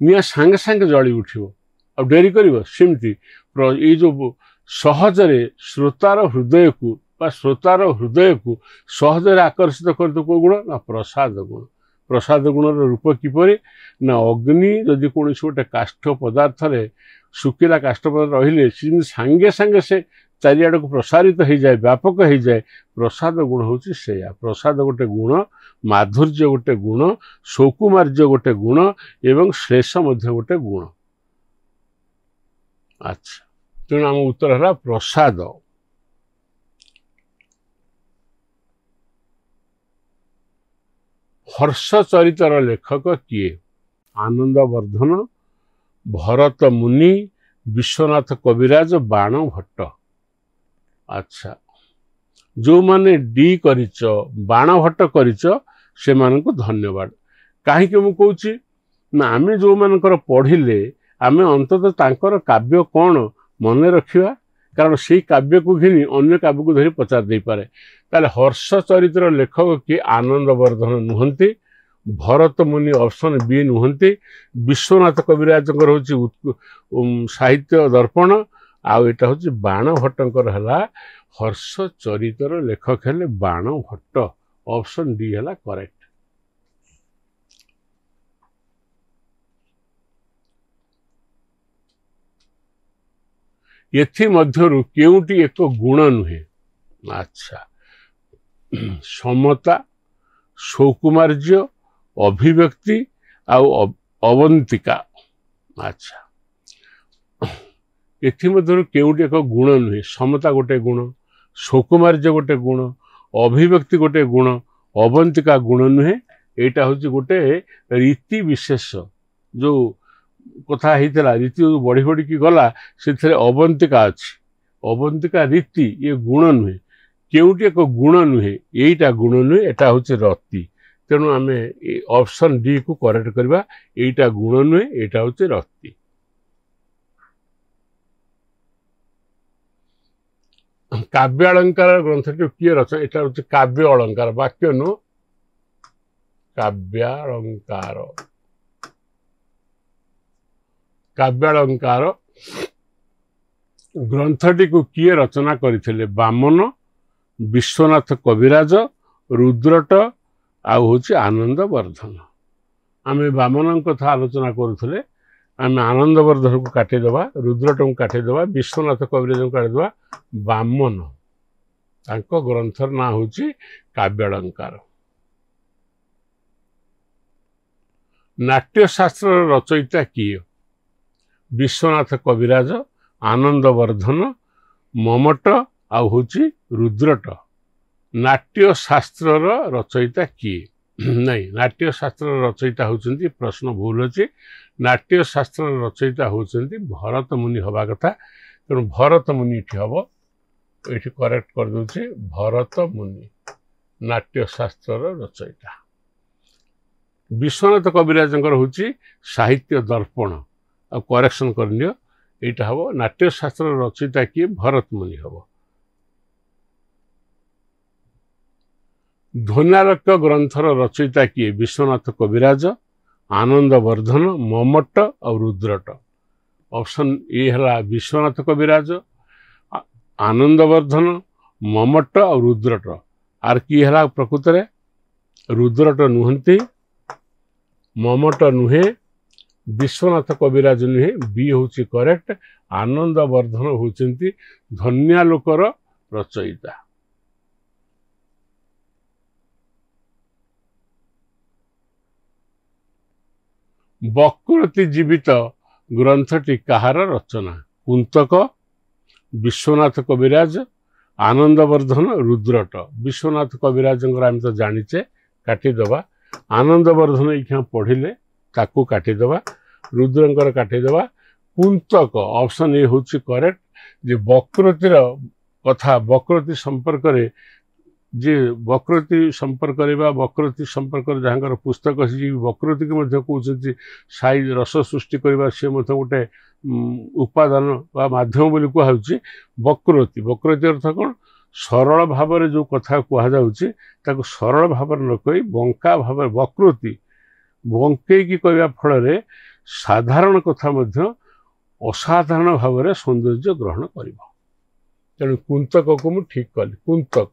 निआ सांगे सांगे जली उठिब आ डेरी कर सेमती ये जो सहजरे श्रोतार हृदय को श्रोतार हृदय को सहजरे आकर्षित कर कौ गुण ना प्रसाद गुण रूप किपर ना अग्नि जदि कौन गोटे काष्ठ पदार्थ शुखिला काष्ठ पदार्थ रहिले सांगे सांगे से चारिआड़ को प्रसारित हो जाए व्यापक हो जाए प्रसाद गुण हूँ से प्रसाद गोटे गुण माधुर्य गोटे गुण सौकुमार्य गोटे गुण एवं श्लेष गोटे गुण। अच्छा तेणु आम उत्तर है प्रसाद। हर्ष चरितर लेखक किए आनंदवर्धन भरत मुनि विश्वनाथ कविराज बाण भट्ट। अच्छा जो माने डी करिच बाण भट्ट करिच से मानक धन्यवाद कहीं मु कहूँ ना आम जो मानकर पढ़िले आमे अंततः तांकर काव्य कौन मन रखा कारण से काव्य को घिनी अन्य काव्य को धरी पचार दे पारे ताले हर्ष चरित्र लेखक किए आनंदवर्धन नुहंती भरत मुनि ऑप्शन बी नुहंती विश्वनाथ कविराज हूँ साहित्य दर्पण आउ एटा हूँ बाण भट्टंकर है हर्ष चरित्र लेखक है बाण भट्ट ऑप्शन डी है करेक्ट। एथि मध्यरु केउटी एक गुण नुहे। अच्छा समता सौकुमार्य अभिव्यक्ति आउ अवंतिका। अच्छा एमध्यु केउटी एक गुण नुहे समता गोटे गुण सौकुमार्य गोटे गुण अभिव्यक्ति गोटे गुण अवंतिका गुण नुहे एटा हूँ गोटे रीति विशेष जो कथा होता रीति जो बढ़ी बढ़ी की गला से अवंतिका अच्छी अवंतिका रीति ये गुण नुहे केउटी एक गुण नुहे यहीटा गुण नुहे एटा हूँ रति तेणु आम ऑप्शन डी को करेक्ट करवा यहीटा गुण नुहे एटा हूँ रति। काव्य अलंकार ग्रंथटी किए रचना एटा हूँ काव्य अलंकार वाक्य नु काव्य अलंकार काव्य अलंकार ग्रंथटी को किए रचना करथिले वामन विश्वनाथ कविराज रुद्रट आउ हूँ आनंदवर्धन। आम वामन कथा आलोचना करुले आम आनंदवर्धन को काटिदेवा रुद्रट को काटिदेवा विश्वनाथ कविराज को काटिदेवा वामन ତାଙ୍କ ଗ୍ରନ୍ଥର ନାଁ ହେଉଛି କାବ୍ୟାଳଙ୍କାର। ନାଟ୍ୟଶାସ୍ତ୍ରର ରଚୟିତା କିଏ? ବିଶ୍ୱନାଥ କବିରାଜ, ଆନନ୍ଦବର୍ଦ୍ଧନ, ମମଟ ଆଉ ହେଉଛି ରୁଦ୍ରଟ। ନାଟ୍ୟଶାସ୍ତ୍ରର ରଚୟିତା କିଏ? ନାଇଁ, ନାଟ୍ୟଶାସ୍ତ୍ରର ରଚୟିତା ହେଉଛନ୍ତି, ପ୍ରଶ୍ନ ଭୁଲ ଅଛି। ନାଟ୍ୟଶାସ୍ତ୍ରର ରଚୟିତା ହେଉଛନ୍ତି ଭରତ ମୁନି ହେବା କଥା, ତେଣୁ ଭରତ ମୁନି ଏଠି ହେବ, ଏଠି କରେକ୍ଟ କରିଦେଉଛି ଭରତ ମୁନି ନାଟ୍ୟଶାସ୍ତ୍ରର ରଚୟିତା। ବିଶ୍ୱନାଥ କବିରାଜଙ୍କର ହେଉଛି ସାହିତ୍ୟ ଦର୍ପଣ, ଆଉ କରେକ୍ସନ କରିନିଅ, এইটা হব নাট্যশাস্ত্রের রচয়িতা কিয়ে? ভরত মুনি হব। ধ্বন্যালোক গ্রন্থর রচয়িতা কিয়ে? বিশ্বনাথ কবিরাজ, আনন্দবর্ধন, মমট আর রুদ্রট। অপশন এ হল বিশ্বনাথ কবিরাজ, আনন্দবর্ধন, মমট আর রুদ্রট। আর কি হল প্রকৃতরে? রুদ্রট নুহতি, মমট নুহে, विश्वनाथ कविराज नुहे, बी हूँ करेक्ट। आनंदवर्धन होती ध्वन्यालोकर रचयिता। बकृति जीवित ग्रंथटी कहार रचना? कुंतक, विश्वनाथ कविराज, आनंदवर्धन, रुद्रट। विश्वनाथ कविराज आम तो जानीचे, काटिदेवा। आनंदवर्धन ये पढ़िले ताकू काटिदेवा, रुद्रंकर काटिदेवा। कुंतक ऑप्शन ए हूँ करेक्ट। जे बकृतिर कथा, बकृति संपर्क जे बकृति संपर्क बकृति संपर्क जहाँ पुस्तक अच्छी बकृति की कहते साई रस सृष्टि करवा, सी गोटे उपादान बा माध्यम बोली कहुच्छी बकृति। बकृति अर्थ कौन? सरल भाव जो कथा कहु सरल भाव न कही बंका भाव बकृति बंकई कहवा फल साधारण कथा असाधारण भाव सौंदर्य ग्रहण कर। तेणु कुंतक को मुझे ठीक कली। कुंतक।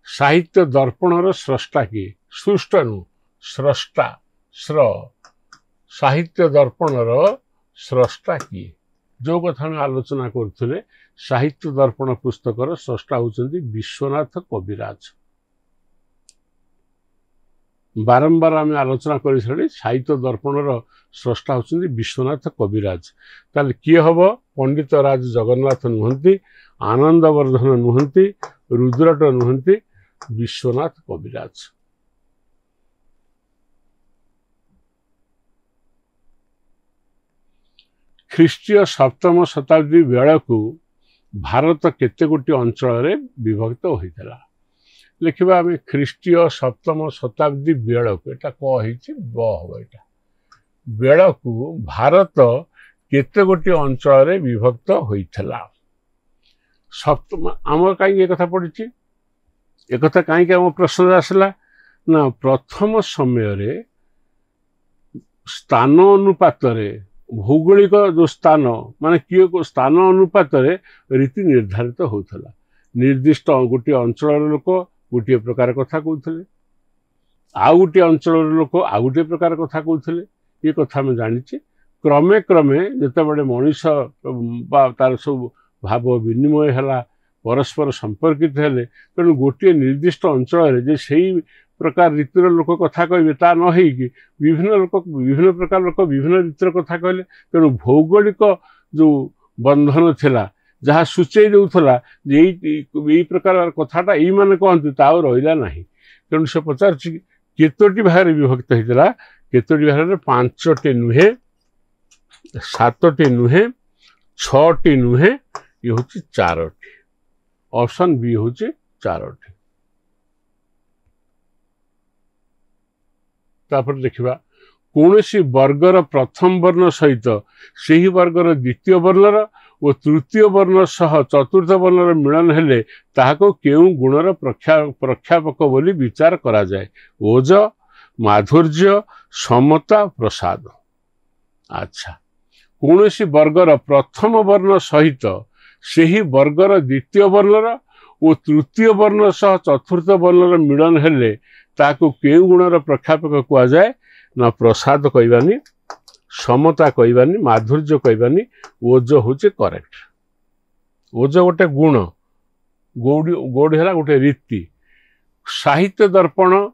साहित्य दर्पणर स्रष्टा किए? सृष्ट नु स्रष्टा, स्र। साहित्य दर्पणर स्रष्टा किए? जो कथा में आलोचना करुले, साहित्य दर्पण पुस्तकर स्रष्टा होउछन्ति विश्वनाथ कविराज। बारंबार आम आलोचना कर साहित्य दर्पणर स्रष्टा होउछन्ति विश्वनाथ कविराज। ताले किए हब? पंडित राज जगन्नाथ नुहंती, आनंदवर्धन नुहंती, रुद्रट नुहंती, विश्वनाथ कविराज। ख्रीष्टीय सप्तम शताब्दी बेलू भारत केते गोटी अंचल विभक्त होता? लिखा आम ख्रीष्टीय सप्तम शताब्दी बेलू एटा कही हम एटा बेलू भारत केते गोटी अंचल विभक्त होता? सप्तम आम कहीं कथा पड़ी एक कहीं आम प्रश्न आसला ना प्रथम समय स्थान अनुपात भौगोलिक जो स्थान माने किए को स्थान अनुपात रीति निर्धारित होता। निर्दिष्ट गोटे अंचल लोक गोटे प्रकार कथा कहते, आउ गोटे अंचल लोक आउ गोटे प्रकार कथा कहते। ये कथा मैं जानी। क्रमे क्रमे जितेबाला मनीष तार सब भाव विनिमय है परस्पर संपर्कित हेले तेणु गोटे निर्दिष्ट अंचल से प्रकार रीतिर लोक कथा कहे ता न कि विभिन्न प्रकार लोक विभिन्न रीतिर कथा कहले। तेणु भौगोलिक जो बंधन थिला जहाँ सूचई देउथला जे यही प्रकार कथाटा यही माने कहते ता रहिला नाही। तेणु से पचार केतोटी भाग विभक्त होता? केतोटी भाग? 5टी नुहे, 7टी नुहे, 6टी नुहे, ये हूँ 4टी। ऑप्शन बी हूँ 4टी। तापर देखिबा कौनसी वर्गर प्रथम वर्ण सहित सही वर्गर द्वितीय वर्णर और तृतीय वर्ण सह चतुर्थ वर्णर मिलन हेले ताहाको केउ गुणर प्रख्यापक बोली विचार करा जाए? ओज, माधुर्य, समता, प्रसाद। अच्छा, कौनसी वर्गर प्रथम वर्ण सहित सही वर्गर द्वितीय वर्णर और तृतीय वर्ण सह चतुर्थ वर्णर मिलन हेले ताको केउ गुणर प्रख्यापक कह जाए? ना प्रसाद कहबानी, समता कहबानी, माधुर्य कहबानी, ओज हूँ करेक्ट। ओज गोटे गुण, गौड़ी गौड़ी है गोटे रीति। साहित्य दर्पण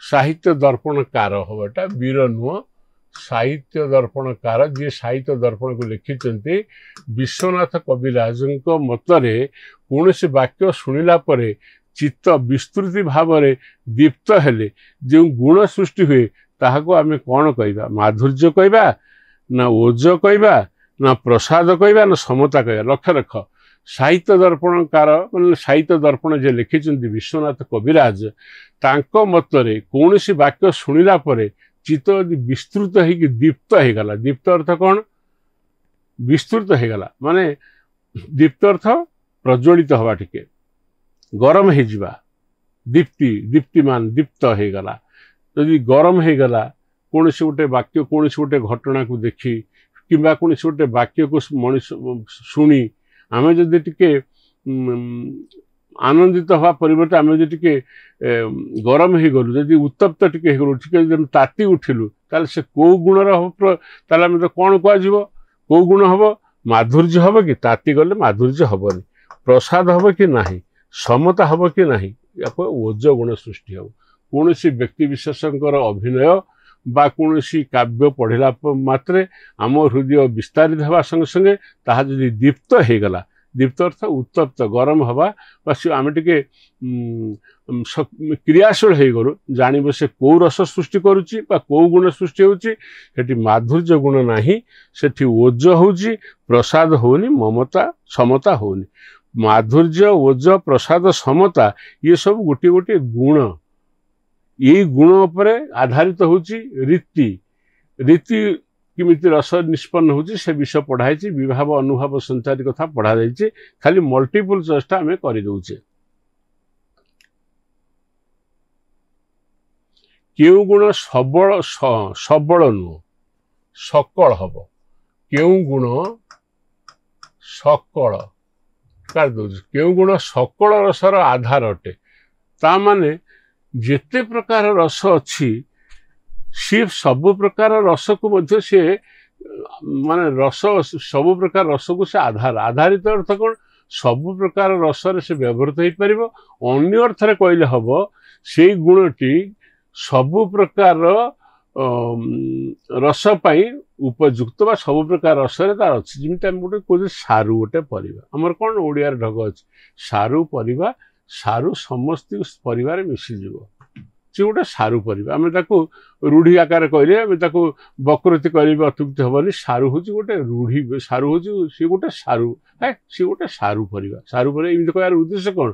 साहित्य दर्पणकार हम एटा वीर नुह, साहित्य दर्पणकार जी साहित्य दर्पण को लिखिंट विश्वनाथ कविराज मतरे कौन से वाक्य शुणिला परे चित्त विस्तृति भाव में दीप्त हेले जो गुण सृष्टि हुए ताहाको आमे कौन कहबा, माधुर्य कहबा ना ओज कहबा ना प्रसाद कहबा ना समता कहबा। लक्ष्य रख साहित्य दर्पणकार मान साहित्य दर्पण जे लिखिंट विश्वनाथ कविराज तांको मतरे कौन सी वाक्य शुणिला परे चित्त विस्तृत होगी दीप्त हो गला। दीप्त अर्थ कौन, विस्तृत हो गला माने दीप्त अर्थ प्रज्वलित हवा, टिके गरम हो जावा, दीप्ति दीप्तिमान दीप्त हो गला। यदि गरम हो गला कौन से गोटे वाक्य कौन से गोटे घटना को देखी किंबा कौन से गोटे वाक्य को मनुष्य शुणी आमे जदि टिके आनंदित हवा परिवर्ते आमे जदि टिके गरम हो गलु, जदि उत्तप्त टिके हो गलु, टिके ताती उठिलु ताले से को गुणर हो ताले आमे तो कोन को आजिवो, को गुण हबो, माधुर्य हबो कि ताती गले माधुर्य हबोनी, प्रसाद हबो कि नाही, समता हबो कि नाही, याको ओज गुण सृष्टि हबो। कौन सी व्यक्ति विशेषकर अभिनय बा कौन सी काव्य पढ़ला मात्रे आम हृदय विस्तारित हवा संगे संगे ताहा जदि दीप्त हो गला, दीप्त अर्थ उत्तप्त गरम हवा बस आम टे क्रियाशील हो गलु जानव से कौ रस सृष्टि करुच्ची कौ गुण सृष्टि होती माधुर्य गुण नाही, सेठी ओज होउची प्रसाद होनी, ममता समता होनी। माधुर्य ओज प्रसाद समता ये सब गोटे गोटे गुण, यही गुण उपरे आधारित होची रीति। रीति किमिति रस निष्पन्न होची से विषय पढ़ाई, विभाव अनुभव संचारी कथा पढ़ा जाइए, खाली मल्टीपल चेष्टा आम कर दौचे। क्यों गुण सबल सबल नुह सकल हम, क्यों गुण सकल कर दौर, क्यों गुण सकल रसर आधार अटे। ता माने जेते प्रकार रस अच्छी सी सबु प्रकार रस को मध्य से माने रस सबु प्रकार रस को से आधार आधारित अर्थ कौन, सबु प्रकार रस से व्यवहृत हो पार। अन्य अर्थ कहले हम से गुणटी सबु प्रकार रस पाई उपयुक्त बा सबु प्रकार रस तार अच्छी। जमी आम गोटे कहे सारू गोटे परिवा आमर कौन ओडिया ढग अच्छी सारू परिवा, सारू समस्त परिवार मिसीज सी गोटे सारू परिवा। आम रूढ़ी आकार कहले बकृति कहले अत्युक्ति हेनी। सारू हूँ गोटे रूढ़ी, सारू हूँ सी गोटे सारू है, सी गोटे सारू परिवा। सारू परिवा एमती कहार उद्देश्य कौन,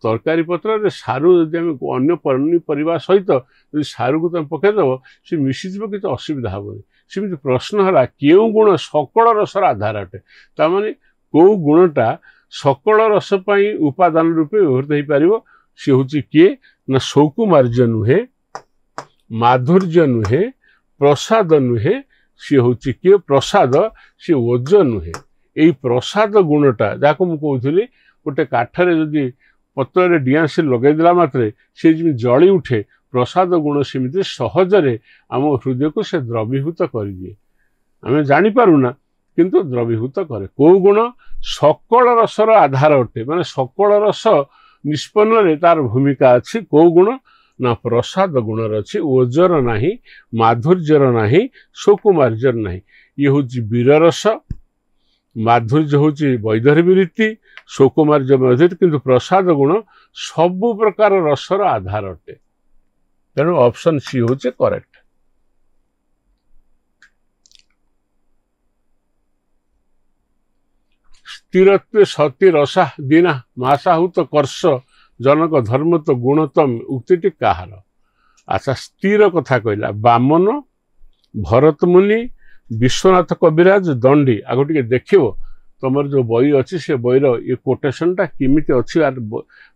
तरकारी पत्र सारू जब अन्य पनीपरिया सहित जो सारू को तुम पकईदेव सी मिसीज किसी असुविधा हेनी। सेमती प्रश्न है क्यों गुण सकल रसर आधार अटे, ताने कौ गुणटा सकल रस उपादान रूपे व्यवहृत हो पार। सी हूँ किए ना सौकुमार्य नुहे, माधुर्य नुहे, प्रसाद नुहे, सी हूँ किए प्रसाद, सी ओज नुहे। यही प्रसाद गुणटा जहाँ मुझे कहली गोटे काठरे जदि पत्र डिया से लगेदेला मात्रे सी जमी जली उठे, प्रसाद गुण सेमती सहजरे आम हृदय को से द्रवीभूत कर दिए। आम जापारूना किंतु द्रवीभूत करे। कौ गुण सकल रसर आधार अटे, माने सकल रस निष्पन्न तार भूमिका अच्छी। कौ गुण ना प्रसाद गुणर अच्छी, ओजर नाही, माधुर्यर नाही, सौकुमार्यर नाही। ये हूँ वीर रस, माधुर्य हूँ वैदर्भी रीति, सौकुमार्य मधुर, किंतु प्रसाद गुण सबु प्रकार रसर आधार अटे। तेणु ऑप्शन सी हूँ करेक्ट। स्थिरत्व सती रसा दीना मासाहुत कर्ष जनक धर्म तो गुणतम उक्ति कहार। अच्छा स्थिर कथा कहला बामन, भरत मुनि, विश्वनाथ कविराज, दंडी। आगो टे देखो तुम जो बही अच्छी से बहीर ये कोटेशनटा किमिति अच्छी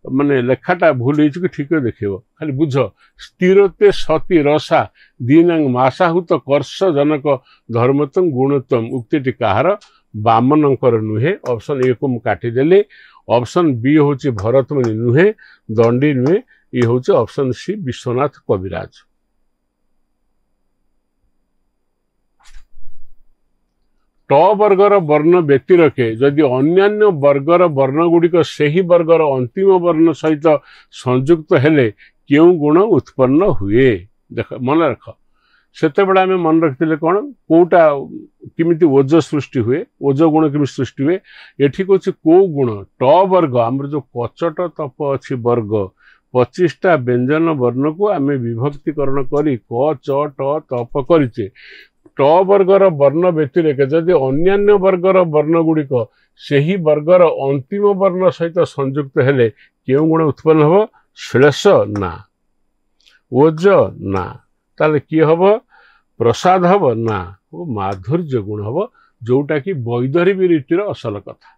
माने लेखाटा भूल हो ठीक देखो खाली बुझ। स्थिरते सती रसा दीनांग मासाहुत कर्ष जनक धर्मतम गुणतम उक्ति कहार, बामनकर नुहे। ऑप्शन ए को मुझे काटिदेली। ऑप्शन बी हूँ भरत मुनि नुहे, दंडी नुहे। ये हूँ ऑप्शन सी विश्वनाथ कविराज। ट वर्गर वर्ण व्यतिरके जदि अन्यान्य वर्गर वर्ण गुड़िक सही वर्गर अंतिम वर्ण सहित संयुक्त हेले क्यों गुण उत्पन्न हुए देख मन रख सेते बड़ा आमे मन रखिले कोन कोटा किमिति ओज सृष्टि हुए ओज गुण किमिति सृष्टि हुए एठी कोछ को गुण ट वर्ग हमर जो कचट तप अछि वर्ग 25टा व्यंजन वर्ण को आमे विभक्तिकरण करी क च ट तप करिचे ट वर्गर वर्ण व्यतिरेक जदि अन्यान्य वर्गर वर्ण गुड़िक सही वर्गर अंतिम वर्ण सहित संयुक्त हेले क्यों गुण उत्पन्न हब श्लेष ना ओज ना ताले किए हब प्रसाद हब ना माधुर्य गुण हब जोटा कि वैदर्भी रीतिर असल कथा।